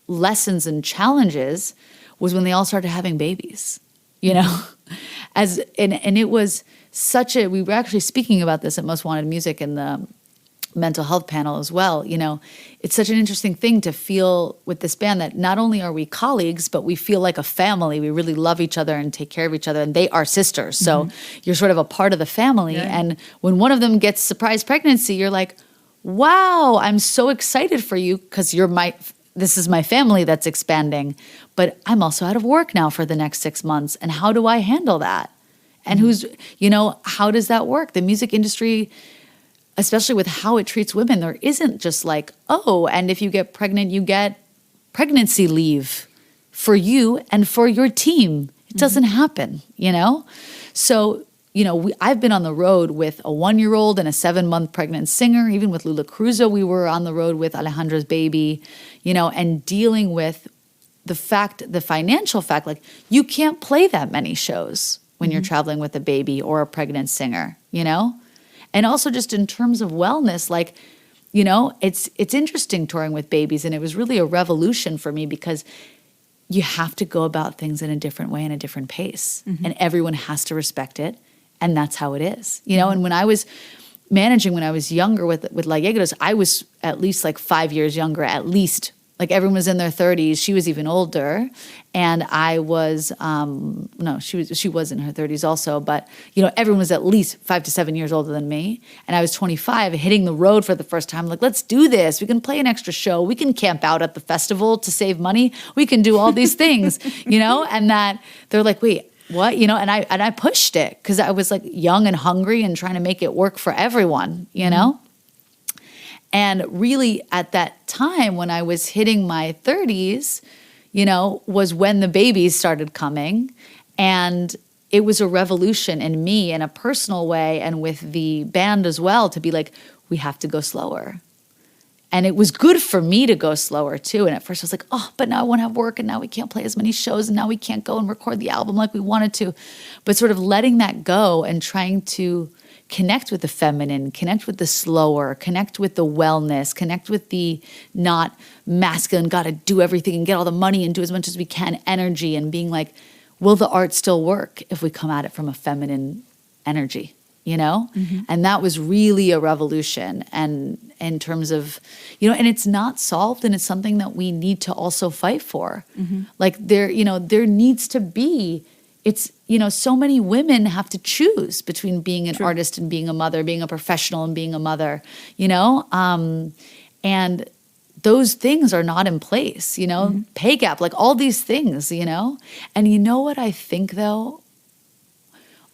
lessons and challenges was when they all started having babies, you know, and it was we were actually speaking about this at Most Wanted Music in the mental health panel as well. You know, it's such an interesting thing to feel with this band that not only are we colleagues, but we feel like a family. We really love each other and take care of each other, and they are sisters. So you're sort of a part of the family. Yeah. And when one of them gets surprise pregnancy, you're like, wow, I'm so excited for you because this is my family that's expanding, but I'm also out of work now for the next 6 months. And how do I handle that? And how does that work? The music industry, especially with how it treats women, there isn't just like, oh, and if you get pregnant, you get pregnancy leave for you and for your team. It doesn't happen, you know? So, you know, I've been on the road with a 1-year-old and a 7-month pregnant singer. Even with Lula Cruzo, we were on the road with Alejandra's baby, you know, and dealing with the financial fact, like you can't play that many shows when you're traveling with a baby or a pregnant singer, you know? And also just in terms of wellness, like, you know, it's interesting touring with babies, and it was really a revolution for me because you have to go about things in a different way and a different pace, and everyone has to respect it. And that's how it is, you know? And when I was managing when I was younger with La Yegueros, I was at least like 5 years younger, at least. Like everyone was in their 30s. She was even older. And I was, she was in her 30s also. But, everyone was at least 5 to 7 years older than me. And I was 25, hitting the road for the first time. Like, let's do this. We can play an extra show. We can camp out at the festival to save money. We can do all these things, and that they're like, wait, what? And I pushed it because I was like young and hungry and trying to make it work for everyone, And really at that time when I was hitting my 30s, was when the babies started coming. And it was a revolution in me in a personal way and with the band as well to be like, we have to go slower. And it was good for me to go slower too. And at first I was like, oh, but now I won't have work and now we can't play as many shows and now we can't go and record the album like we wanted to. But sort of letting that go and trying to connect with the feminine, connect with the slower, connect with the wellness, connect with the not masculine, got to do everything and get all the money and do as much as we can energy, and being like, will the art still work if we come at it from a feminine energy, And that was really a revolution. And in terms of, and it's not solved, and it's something that we need to also fight for. Like there needs to be, it's, so many women have to choose between being an artist and being a mother, being a professional and being a mother, and those things are not in place, pay gap, like all these things, And you know what I think though?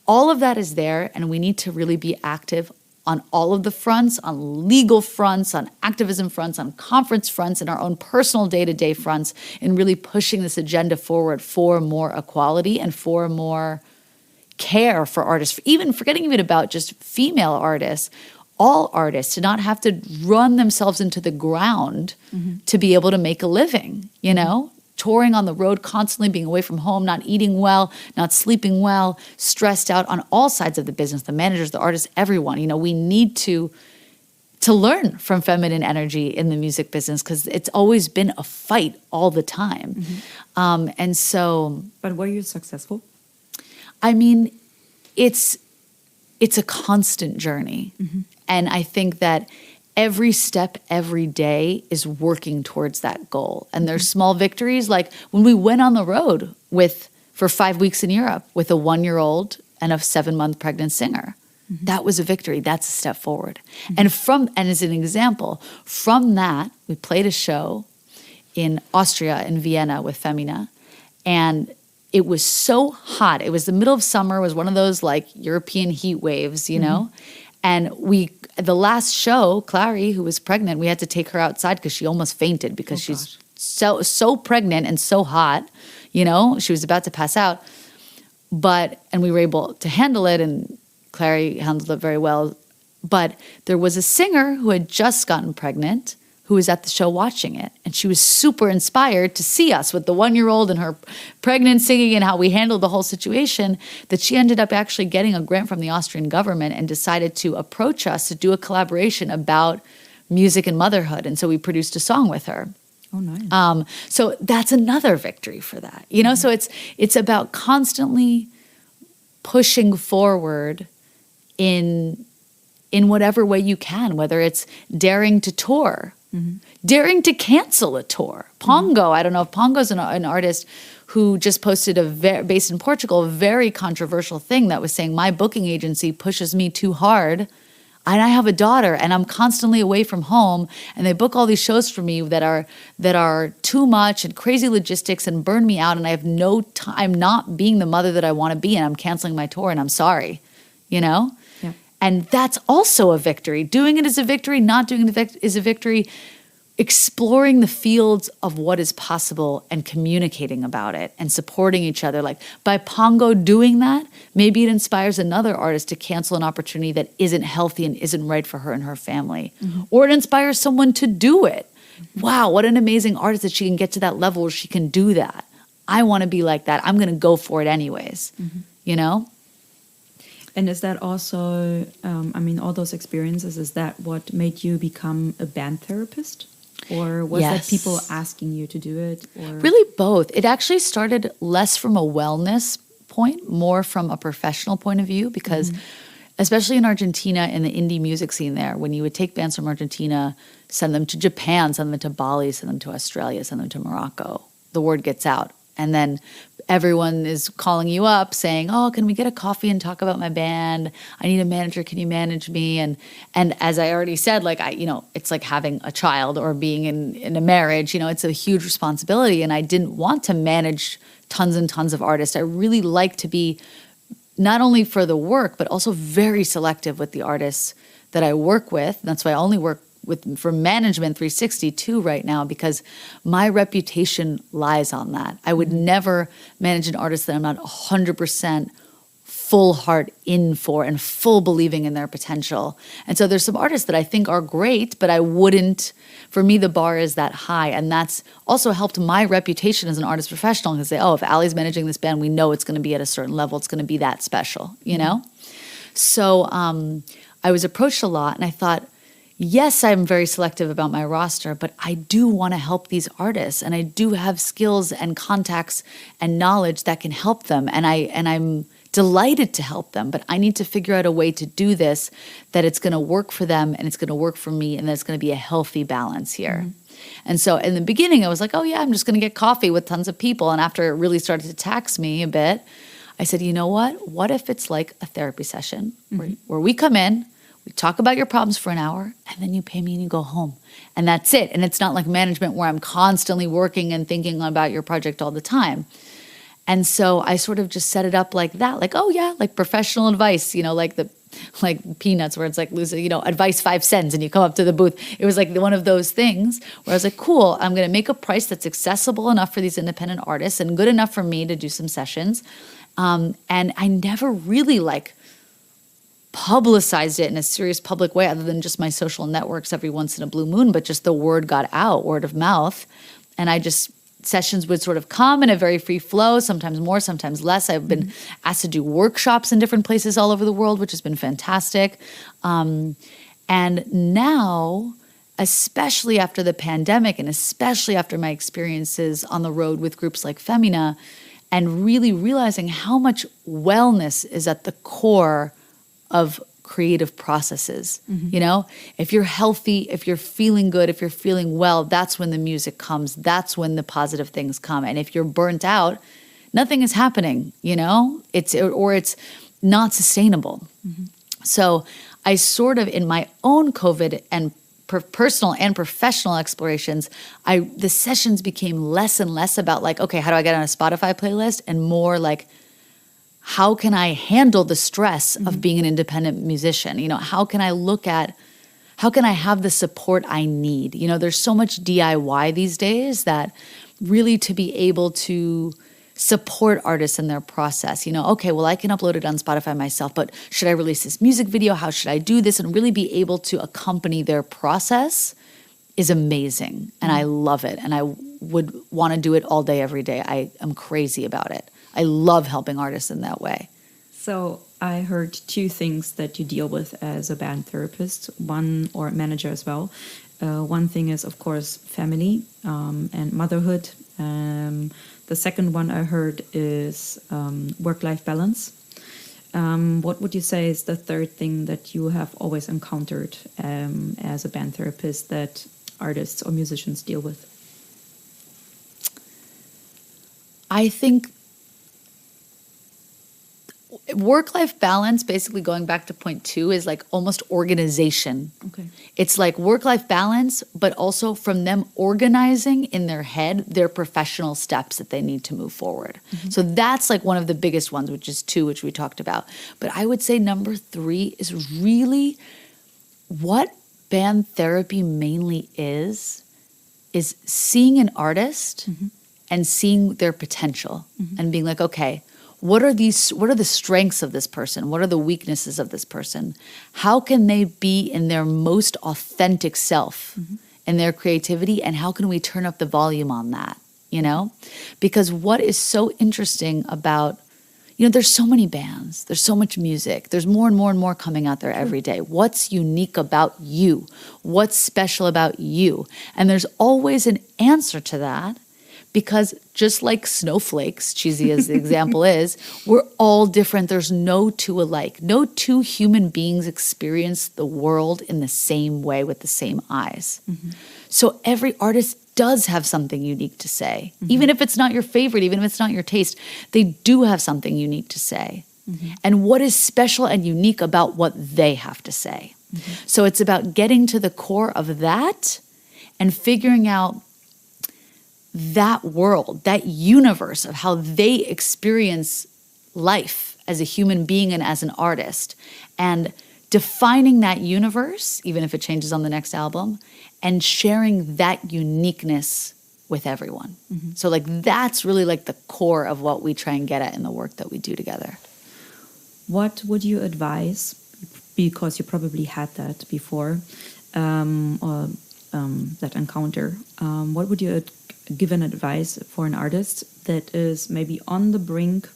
All of that is there, and we need to really be active on all of the fronts, on legal fronts, on activism fronts, on conference fronts, and our own personal day-to-day fronts, in really pushing this agenda forward for more equality and for more care for artists, even forgetting even about just female artists, all artists, to not have to run themselves into the ground to be able to make a living, touring on the road, constantly being away from home, not eating well, not sleeping well, stressed out on all sides of the business, the managers, the artists, everyone. We need to learn from feminine energy in the music business because it's always been a fight all the time. And so... But were you successful? I mean, it's a constant journey. And I think that every step, every day is working towards that goal. And there's small victories, like when we went on the road for 5 weeks in Europe with a 1-year-old and a 7-month pregnant singer. That was a victory. That's a step forward. And as an example, from that, we played a show in Austria, in Vienna with Femina, and it was so hot. It was the middle of summer. It was one of those like European heat waves, And the last show, Clary, who was pregnant, we had to take her outside because she almost fainted because she's so pregnant and so hot, she was about to pass out. And we were able to handle it, and Clary handled it very well. But there was a singer who had just gotten pregnant who was at the show watching it. And she was super inspired to see us with the 1-year-old and her pregnant singing and how we handled the whole situation, that she ended up actually getting a grant from the Austrian government and decided to approach us to do a collaboration about music and motherhood. And so we produced a song with her. Oh, nice. So that's another victory for that. So it's about constantly pushing forward in whatever way you can, whether it's daring to tour, daring to cancel a tour. Pongo, I don't know if Pongo's an artist who just posted based in Portugal, a very controversial thing that was saying, my booking agency pushes me too hard, and I have a daughter and I'm constantly away from home, and they book all these shows for me that are too much and crazy logistics and burn me out, and I have no time. I'm not being the mother that I want to be, and I'm canceling my tour, and I'm sorry, Yeah. And that's also a victory. Doing it is a victory. Not doing it is a victory. Exploring the fields of what is possible and communicating about it and supporting each other. Like by Pongo doing that, maybe it inspires another artist to cancel an opportunity that isn't healthy and isn't right for her and her family. Or it inspires someone to do it. Wow, what an amazing artist that she can get to that level where she can do that. I want to be like that. I'm going to go for it anyways, And is that also, all those experiences, is that what made you become a band therapist? Or was that people asking you to do it? Or? Really both. It actually started less from a wellness point, more from a professional point of view, because especially in Argentina, in the indie music scene there, when you would take bands from Argentina, send them to Japan, send them to Bali, send them to Australia, send them to Morocco, the word gets out. And then everyone is calling you up saying, oh, can we get a coffee and talk about my band? I need a manager. Can you manage me? And as I already said, like, it's like having a child or being in a marriage, it's a huge responsibility. And I didn't want to manage tons and tons of artists. I really like to be not only for the work, but also very selective with the artists that I work with. And that's why I only work for Management 360 too right now, because my reputation lies on that. I would never manage an artist that I'm not 100% full heart in for and full believing in their potential. And so there's some artists that I think are great, but I wouldn't, for me, the bar is that high. And that's also helped my reputation as an artist professional, because they say, oh, if Allie's managing this band, we know it's going to be at a certain level. It's going to be that special, So I was approached a lot, and I thought, yes, I'm very selective about my roster, but I do want to help these artists, and I do have skills and contacts and knowledge that can help them, and I'm delighted to help them, but I need to figure out a way to do this that it's going to work for them and it's going to work for me, and that it's going to be a healthy balance here. And so in the beginning, I was like, oh yeah, I'm just going to get coffee with tons of people, and after it really started to tax me a bit, I said, you know what? What if it's like a therapy session where we come in, we talk about your problems for an hour, and then you pay me and you go home. And that's it. And it's not like management where I'm constantly working and thinking about your project all the time. And so I sort of just set it up like that, like, oh yeah, like professional advice, like Peanuts, where it's like advice 5 cents, and you come up to the booth. It was like one of those things where I was like, cool, I'm going to make a price that's accessible enough for these independent artists and good enough for me to do some sessions. And I never really publicized it in a serious public way, other than just my social networks every once in a blue moon, but just the word got out, word of mouth. And sessions would sort of come in a very free flow, sometimes more, sometimes less. I've been asked to do workshops in different places all over the world, which has been fantastic. And now, especially after the pandemic, and especially after my experiences on the road with groups like Femina, and really realizing how much wellness is at the core of creative processes. If you're healthy, if you're feeling good, if you're feeling well, that's when the music comes. That's when the positive things come. And if you're burnt out, nothing is happening, it's not sustainable. So I sort of, in my own COVID and personal and professional explorations, the sessions became less and less about like, okay, how do I get on a Spotify playlist? And more like, how can I handle the stress of being an independent musician? How can I have the support I need? There's so much DIY these days that really, to be able to support artists in their process, okay, well, I can upload it on Spotify myself, but should I release this music video? How should I do this? And really be able to accompany their process is amazing. And I love it. And I would want to do it all day, every day. I am crazy about it. I love helping artists in that way. So I heard 2 things that you deal with as a band therapist, or a manager as well. One thing is, of course, family and motherhood. The second one I heard is work-life balance. What would you say is the third thing that you have always encountered as a band therapist that artists or musicians deal with? I think work-life balance, basically going back to point 2, is like almost organization. Okay. It's like work-life balance, but also from them organizing in their head their professional steps that they need to move forward. So that's like one of the biggest ones, which is 2, which we talked about. But I would say number 3 is really what band therapy mainly is seeing an artist and seeing their potential and being like, okay, what are the strengths of this person? What are the weaknesses of this person? How can they be in their most authentic self in their creativity? And how can we turn up the volume on that? Because what is so interesting about, there's so many bands, there's so much music, there's more and more and more coming out there every day. What's unique about you? What's special about you? And there's always an answer to that, Because just like snowflakes, cheesy as the example is, we're all different. There's no two alike. No two human beings experience the world in the same way with the same eyes. So every artist does have something unique to say. Even if it's not your favorite, even if it's not your taste, they do have something unique to say. And what is special and unique about what they have to say? So it's about getting to the core of that and figuring out that world, that universe of how they experience life as a human being and as an artist, and defining that universe, even if it changes on the next album, and sharing that uniqueness with everyone. So like that's really like the core of what we try and get at in the work that we do together. What would you advise, because you probably had that before, or that encounter, what would you give an advice for an artist that is maybe on the brink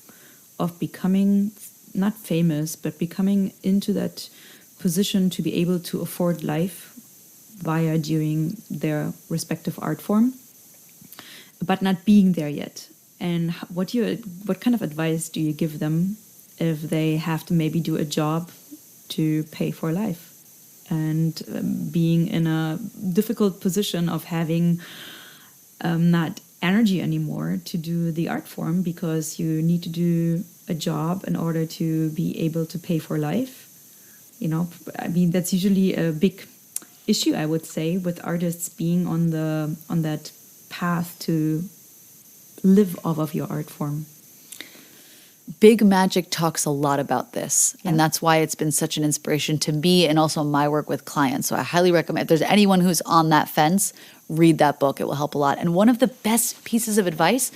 of becoming not famous, but becoming into that position to be able to afford life via doing their respective art form, but not being there yet? And what kind of advice do you give them if they have to maybe do a job to pay for life, and being in a difficult position of having not energy anymore to do the art form because you need to do a job in order to be able to pay for life? You know, I mean, that's usually a big issue, I would say, with artists being on that path to live off of your art form. Big Magic talks a lot about this, and that's why it's been such an inspiration to me and also my work with clients. So I highly recommend, if there's anyone who's on that fence, read that book. It will help a lot. And one of the best pieces of advice,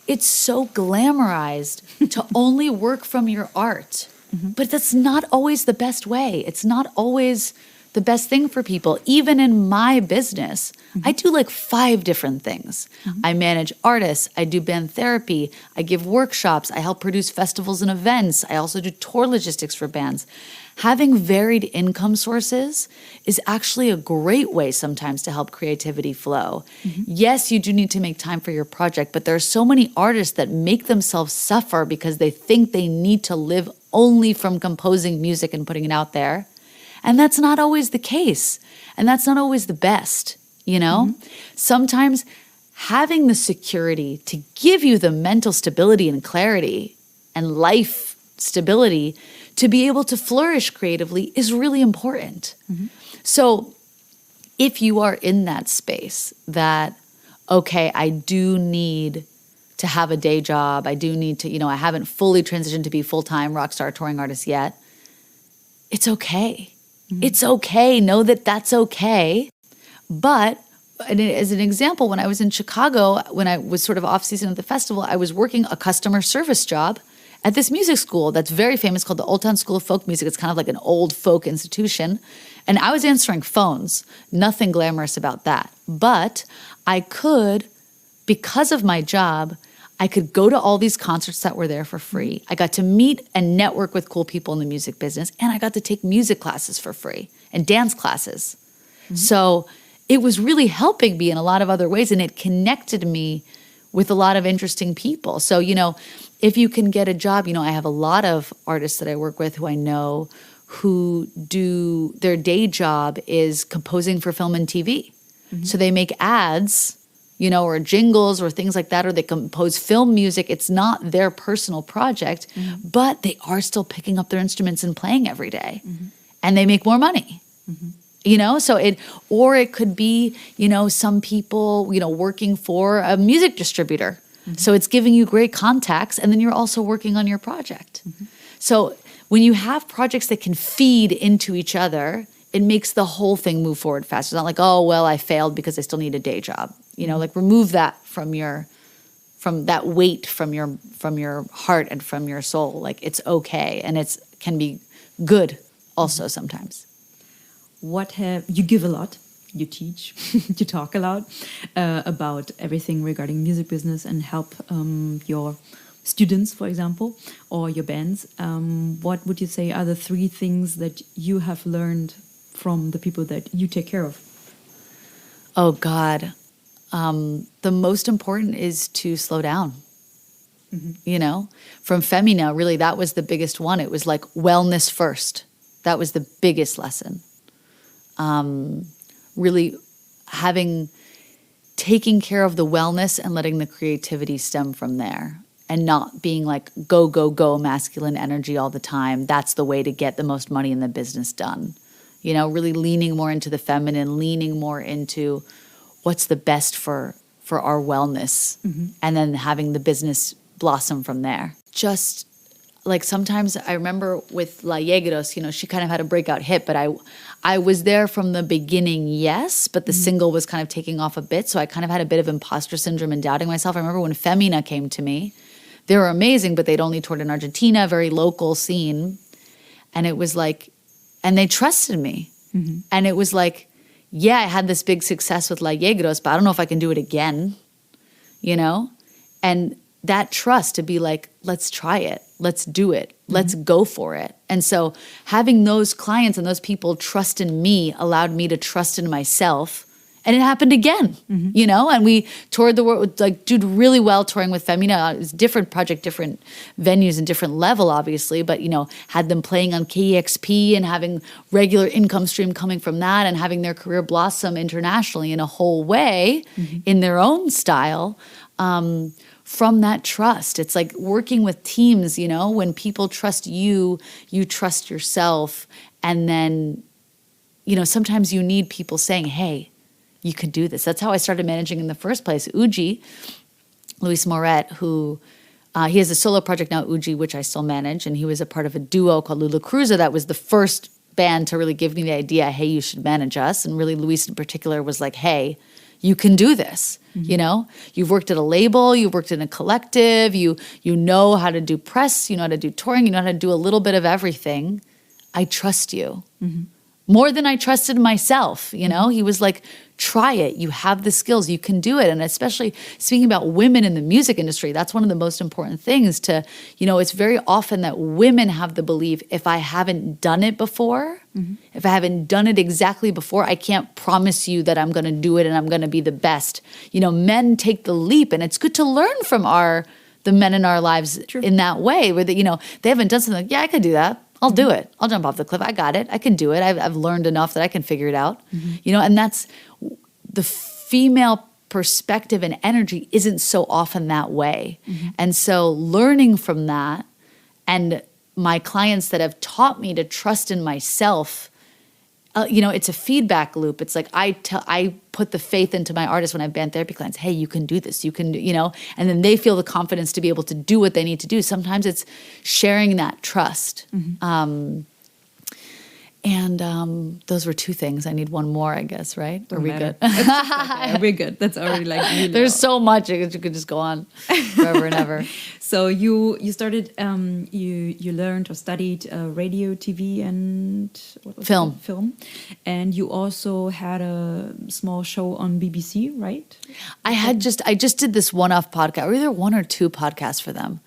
it's so glamorized to only work from your art, but that's not always the best way. It's not always the best thing for people. Even in my business, I do like 5 different things. I manage artists, I do band therapy, I give workshops, I help produce festivals and events, I also do tour logistics for bands. Having varied income sources is actually a great way sometimes to help creativity flow. Yes, you do need to make time for your project, but there are so many artists that make themselves suffer because they think they need to live only from composing music and putting it out there. And that's not always the case. And that's not always the best, you know? Sometimes having the security to give you the mental stability and clarity and life stability to be able to flourish creatively is really important. So if you are in that space that, okay, I do need to have a day job, I do need to, you know, I haven't fully transitioned to be full-time rock star touring artist yet, it's okay. It's okay. Know that that's okay. But as an example, when I was in Chicago, when I was sort of off season at the festival, I was working a customer service job at this music school that's very famous called the Old Town School of Folk Music. It's kind of like an old folk institution. And I was answering phones. Nothing glamorous about that. But I could, because of my job, I could go to all these concerts that were there for free. I got to meet and network with cool people in the music business, and I got to take music classes for free and dance classes. So it was really helping me in a lot of other ways, and it connected me with a lot of interesting people. So, you know, if you can get a job, you know, I have a lot of artists that I work with who I know who do their day job is composing for film and TV. So they make ads, you know, or jingles or things like that, or they compose film music. It's not their personal project, but they are still picking up their instruments and playing every day. And they make more money, you know? So it could be, you know, some people, you know, working for a music distributor. So it's giving you great contacts, and then you're also working on your project. So when you have projects that can feed into each other, it makes the whole thing move forward faster. It's not like, oh, well, I failed because I still need a day job. You know, like remove that from that weight from your heart and from your soul. Like it's okay, and it can be good also sometimes. You give a lot, you teach, you talk a lot about everything regarding music business and help your students, for example, or your bands. What would you say are the 3 things that you have learned from the people that you take care of? Oh God. the most important is to slow down. You know, from Femina, really, that was the biggest one. It was like wellness first. That was the biggest lesson. Really taking care of the wellness and letting the creativity stem from there, and not being like go, go, go masculine energy all the time. That's the way to get the most money in the business done. You know, really leaning more into the feminine, leaning more into what's the best for our wellness, and then having the business blossom from there. Just like sometimes I remember with La Yegros, you know, she kind of had a breakout hit, but I was there from the beginning, yes, but the single was kind of taking off a bit. So I kind of had a bit of imposter syndrome and doubting myself. I remember when Femina came to me, they were amazing, but they'd only toured in Argentina, very local scene. And it was like, and they trusted me. And it was like, yeah, I had this big success with La Yegros, but I don't know if I can do it again, you know? And that trust to be like, let's try it. Let's do it. Let's go for it. And so having those clients and those people trust in me allowed me to trust in myself. And it happened again, you know? And we toured the world, like did really well touring with Femina. It was different project, different venues and different level, obviously. But, you know, had them playing on KEXP and having regular income stream coming from that and having their career blossom internationally in a whole way in their own style. From that trust. It's like working with teams, you know, when people trust you, you trust yourself. And then, you know, sometimes you need people saying, hey, you can do this. That's how I started managing in the first place. Uji, Luis Moret, who he has a solo project now, Uji, which I still manage. And he was a part of a duo called Lula Cruza. That was the first band to really give me the idea, hey, you should manage us. And really Luis in particular was like, hey, you can do this. You know, you've worked at a label, you've worked in a collective, you know how to do press, you know how to do touring, you know how to do a little bit of everything. I trust you. More than I trusted myself, you know? He was like, try it. You have the skills. You can do it. And especially speaking about women in the music industry, that's one of the most important things to, you know, it's very often that women have the belief, if I haven't done it before, if I haven't done it exactly before, I can't promise you that I'm going to do it and I'm going to be the best. You know, men take the leap, and it's good to learn from the men in our lives in that way, where you know, they haven't done something like, yeah, I could do that. I'll do it. I'll jump off the cliff. I got it. I can do it. I've learned enough that I can figure it out. You know, and that's the female perspective and energy isn't so often that way. And so learning from that, and my clients that have taught me to trust in myself, you know, it's a feedback loop. It's like I put the faith into my artists when I have band therapy clients. Hey, you can do this. You can, you know, and then they feel the confidence to be able to do what they need to do. Sometimes it's sharing that trust. And those were two things. I need one more, I guess, right? Are we good? We're good. That's already like, you know. There's so much. You could just go on forever and ever. So you started, you learned or studied radio, TV, and what was film. It? Film. And you also had a small show on BBC, right? I just did this one-off podcast, or either one or two podcasts for them,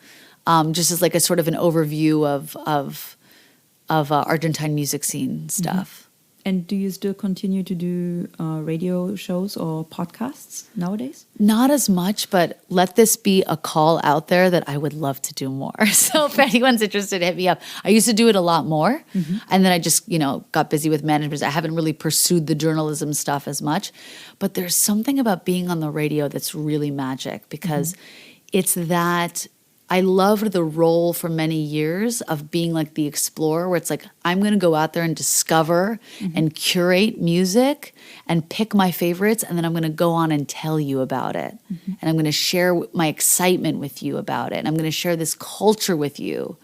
just as like a sort of an overview of Argentine music scene stuff. And do you still continue to do radio shows or podcasts nowadays? Not as much, but let this be a call out there that I would love to do more. So if anyone's interested, hit me up. I used to do it a lot more. And then I just, you know, got busy with management. I haven't really pursued the journalism stuff as much. But there's something about being on the radio that's really magic, because it's that I loved the role for many years of being like the explorer, where it's like, I'm going to go out there and discover and curate music and pick my favorites. And then I'm going to go on and tell you about it. And I'm going to share my excitement with you about it. And I'm going to share this culture with you,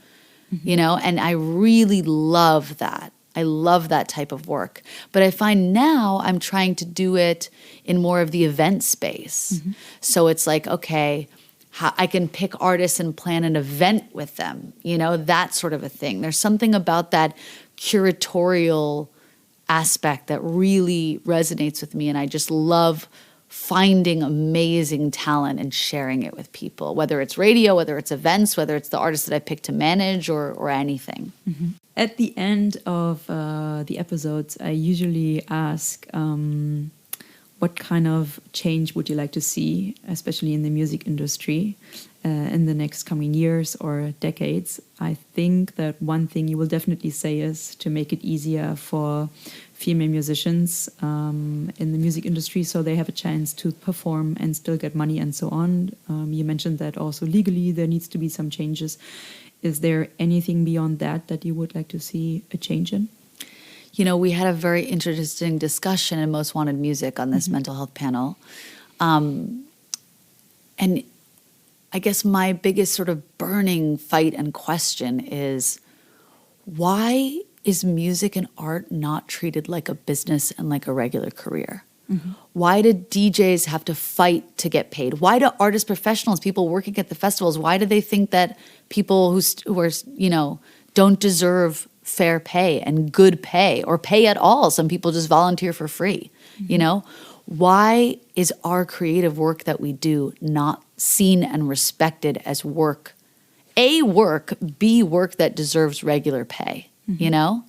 you know, and I really love that. I love that type of work. But I find now I'm trying to do it in more of the event space. So it's like, okay, I can pick artists and plan an event with them, you know, that sort of a thing. There's something about that curatorial aspect that really resonates with me. And I just love finding amazing talent and sharing it with people, whether it's radio, whether it's events, whether it's the artists that I pick to manage or anything. At the end of the episodes, I usually ask, what kind of change would you like to see, especially in the music industry, in the next coming years or decades? I think that one thing you will definitely say is to make it easier for female musicians in the music industry so they have a chance to perform and still get money and so on. You mentioned that also legally there needs to be some changes. Is there anything beyond that that you would like to see a change in? You know, we had a very interesting discussion in Most Wanted Music on this mental health panel. And I guess my biggest sort of burning fight and question is, why is music and art not treated like a business and like a regular career? Why do DJs have to fight to get paid? Why do artist professionals, people working at the festivals, why do they think that people who are, you know, don't deserve fair pay and good pay or pay at all? Some people just volunteer for free, you know? Why is our creative work that we do not seen and respected as work? A, work, B, work that deserves regular pay, you know?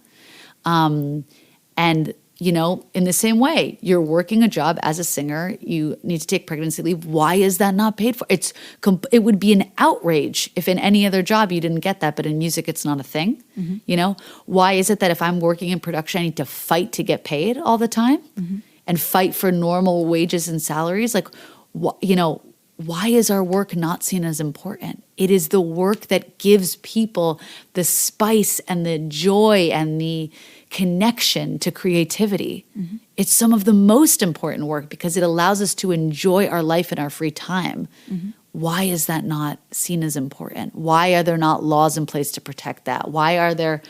And, you know, in the same way, you're working a job as a singer, you need to take pregnancy leave. Why is that not paid for? It would be an outrage if in any other job you didn't get that, but in music it's not a thing, you know? Why is it that if I'm working in production, I need to fight to get paid all the time and fight for normal wages and salaries? Like, you know, why is our work not seen as important? It is the work that gives people the spice and the joy and the connection to creativity. It's some of the most important work because it allows us to enjoy our life in our free time. Why is that not seen as important? Why are there not laws in place to protect that? Why are there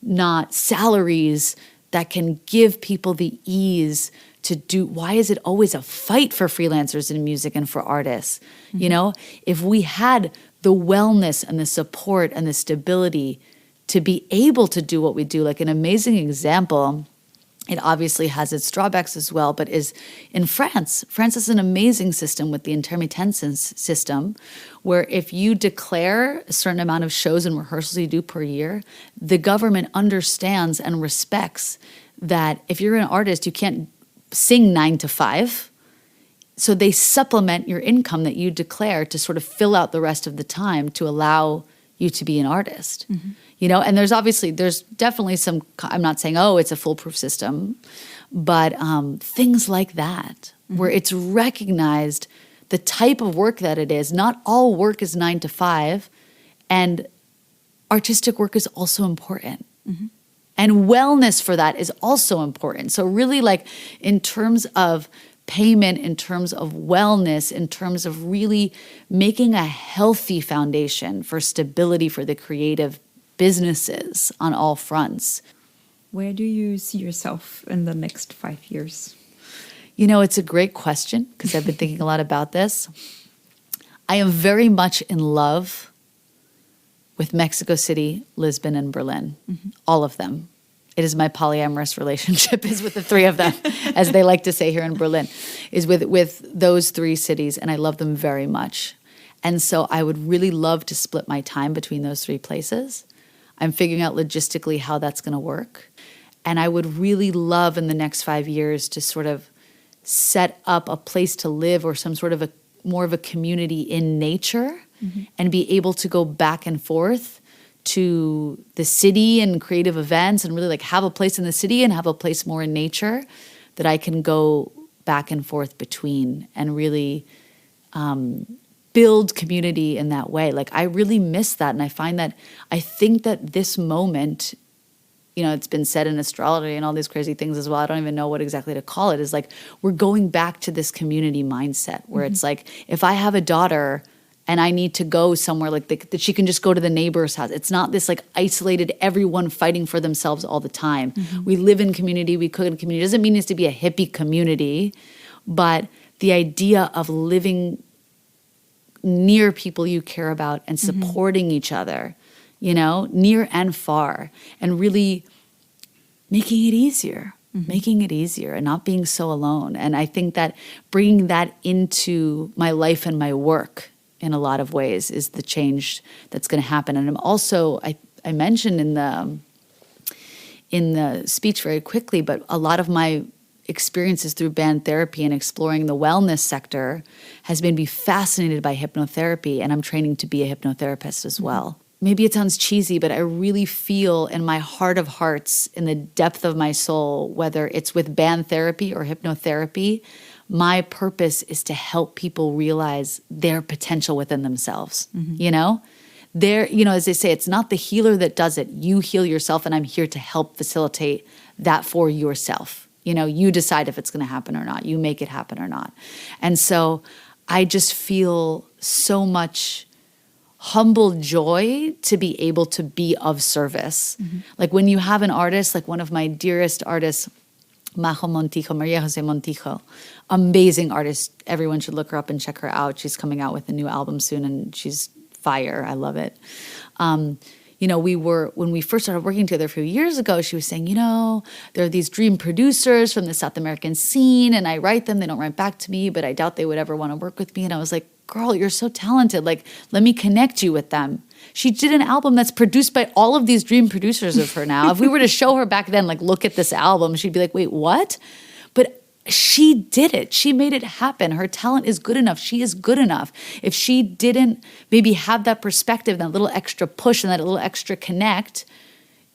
not salaries that can give people the ease to do? Why is it always a fight for freelancers in music and for artists? You know, if we had the wellness and the support and the stability to be able to do what we do, like an amazing example, it obviously has its drawbacks as well, but is in France. France has an amazing system with the intermittence system, where if you declare a certain amount of shows and rehearsals you do per year, the government understands and respects that if you're an artist, you can't sing 9 to 5. So they supplement your income that you declare to sort of fill out the rest of the time to allow you to be an artist. You know, and there's definitely some, I'm not saying, oh, it's a foolproof system, but things like that, where it's recognized the type of work that it is. Not all work is 9 to 5, and artistic work is also important. And wellness for that is also important. So really, like, in terms of payment, in terms of wellness, in terms of really making a healthy foundation for stability for the creative businesses on all fronts. Where do you see yourself in the next 5 years? You know, it's a great question because I've been thinking a lot about this. I am very much in love with Mexico City, Lisbon, and Berlin. All of them. It is my polyamorous relationship is with the three of them, as they like to say here in Berlin, is with those three cities, and I love them very much. And so I would really love to split my time between those three places. I'm figuring out logistically how that's going to work. And I would really love in the next 5 years to sort of set up a place to live or some sort of more of a community in nature and be able to go back and forth to the city and creative events and really like have a place in the city and have a place more in nature that I can go back and forth between and really build community in that way. Like I really miss that. And I think that this moment, you know, it's been said in astrology and all these crazy things as well. I don't even know what exactly to call it. Is like we're going back to this community mindset where it's like if I have a daughter and I need to go somewhere like that she can just go to the neighbor's house. It's not this like isolated everyone fighting for themselves all the time. We live in community, we cook in community. It doesn't mean it needs to be a hippie community, but the idea of living near people you care about and supporting each other, you know, near and far, and really making it easier and not being so alone. And I think that bringing that into my life and my work in a lot of ways is the change that's going to happen. And I'm also, I mentioned in the speech very quickly, but a lot of my experiences through band therapy and exploring the wellness sector has made me fascinated by hypnotherapy, and I'm training to be a hypnotherapist as well. Maybe it sounds cheesy, but I really feel in my heart of hearts, in the depth of my soul, whether it's with band therapy or hypnotherapy, my purpose is to help people realize their potential within themselves. You know, as they say, it's not the healer that does it. You heal yourself, and I'm here to help facilitate that for yourself. You know, you decide if it's going to happen or not. You make it happen or not. And so I just feel so much humble joy to be able to be of service. Like when you have an artist, like one of my dearest artists, Maria Jose Montijo, amazing artist. Everyone should look her up and check her out. She's coming out with a new album soon, and she's fire. I love it. You know, when we first started working together a few years ago, she was saying, you know, there are these dream producers from the South American scene, and I write them, they don't write back to me, but I doubt they would ever want to work with me. And I was like, girl, you're so talented. Like, let me connect you with them. She did an album that's produced by all of these dream producers of her now. If we were to show her back then, like, look at this album, she'd be like, wait, what? But she did it. She made it happen. Her talent is good enough. She is good enough. If she didn't maybe have that perspective, that little extra push and that little extra connect,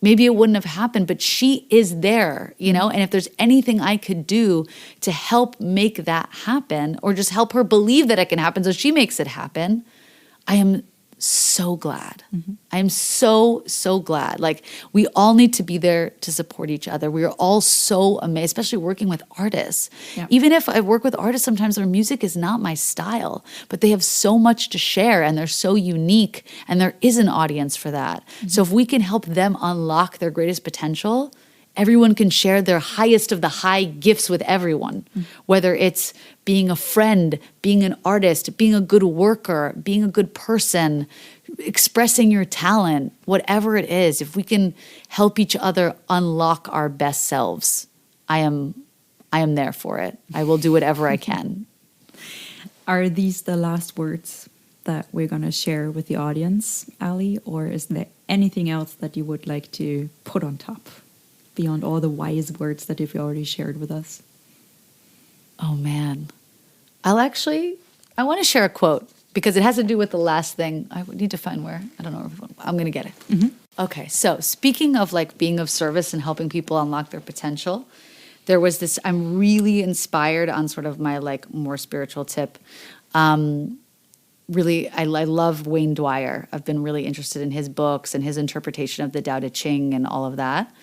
maybe it wouldn't have happened, but she is there, you know? And if there's anything I could do to help make that happen, or just help her believe that it can happen so she makes it happen, I am so glad. I am so, so glad. Like, we all need to be there to support each other. We are all so amazed, especially working with artists. Yeah. Even if I work with artists, sometimes their music is not my style, but they have so much to share, and they're so unique, and there is an audience for that. So if we can help them unlock their greatest potential, everyone can share their highest of the high gifts with everyone, whether it's being a friend, being an artist, being a good worker, being a good person, expressing your talent, whatever it is. If we can help each other unlock our best selves, I am there for it. I will do whatever I can. Are these the last words that we're going to share with the audience, Allie, or is there anything else that you would like to put on top beyond all the wise words that you've already shared with us? Oh, man. I want to share a quote because it has to do with the last thing. I need to find where. I don't know. I'm going to get it. Okay. So speaking of like being of service and helping people unlock their potential, there was this, I'm really inspired on sort of my like more spiritual tip. Really, I love Wayne Dwyer. I've been really interested in his books and his interpretation of the Tao Te Ching and all of that.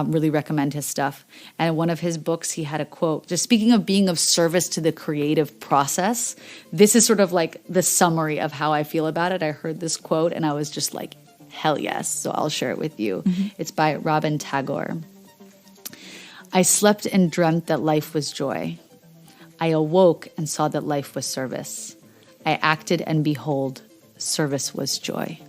Really recommend his stuff. And in one of his books, he had a quote, just speaking of being of service to the creative process. This is sort of like the summary of how I feel about it. I heard this quote and I was just like, hell yes. So I'll share it with you. It's by Robin Tagore. I slept and dreamt that life was joy. I awoke and saw that life was service. I acted and behold, service was joy.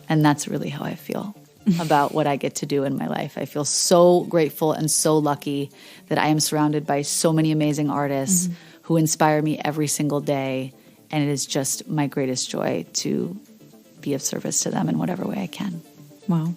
And that's really how I feel about what I get to do in my life. I feel so grateful and so lucky that I am surrounded by so many amazing artists who inspire me every single day. And it is just my greatest joy to be of service to them in whatever way I can. Wow.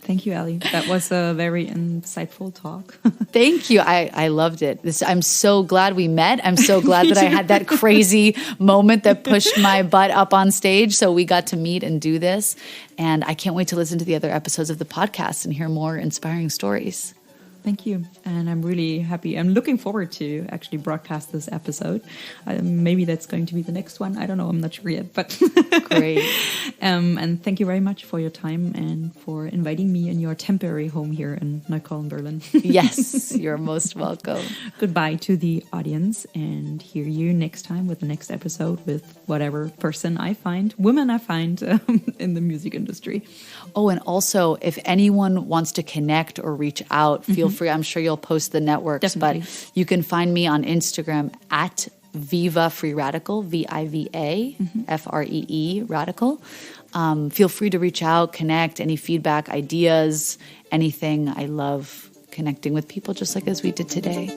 Thank you, Allie. That was a very insightful talk. Thank you. I loved it. I'm so glad we met. I'm so glad that I had that crazy moment that pushed my butt up on stage. So we got to meet and do this. And I can't wait to listen to the other episodes of the podcast and hear more inspiring stories. Thank you. And I'm really happy. I'm looking forward to actually broadcast this episode. Maybe that's going to be the next one. I don't know. I'm not sure yet, but great. And thank you very much for your time and for inviting me in your temporary home here in Neukölln, Berlin. Yes, you're most welcome. Goodbye to the audience, and hear you next time with the next episode with whatever person I find, women I find in the music industry. Oh, and also if anyone wants to connect or reach out, feel free. I'm sure you'll post the networks, Definitely. But you can find me on Instagram at Viva Free Radical, VIVA, FREE Radical. Feel free to reach out, connect, any feedback, ideas, anything. I love connecting with people just like as we did today.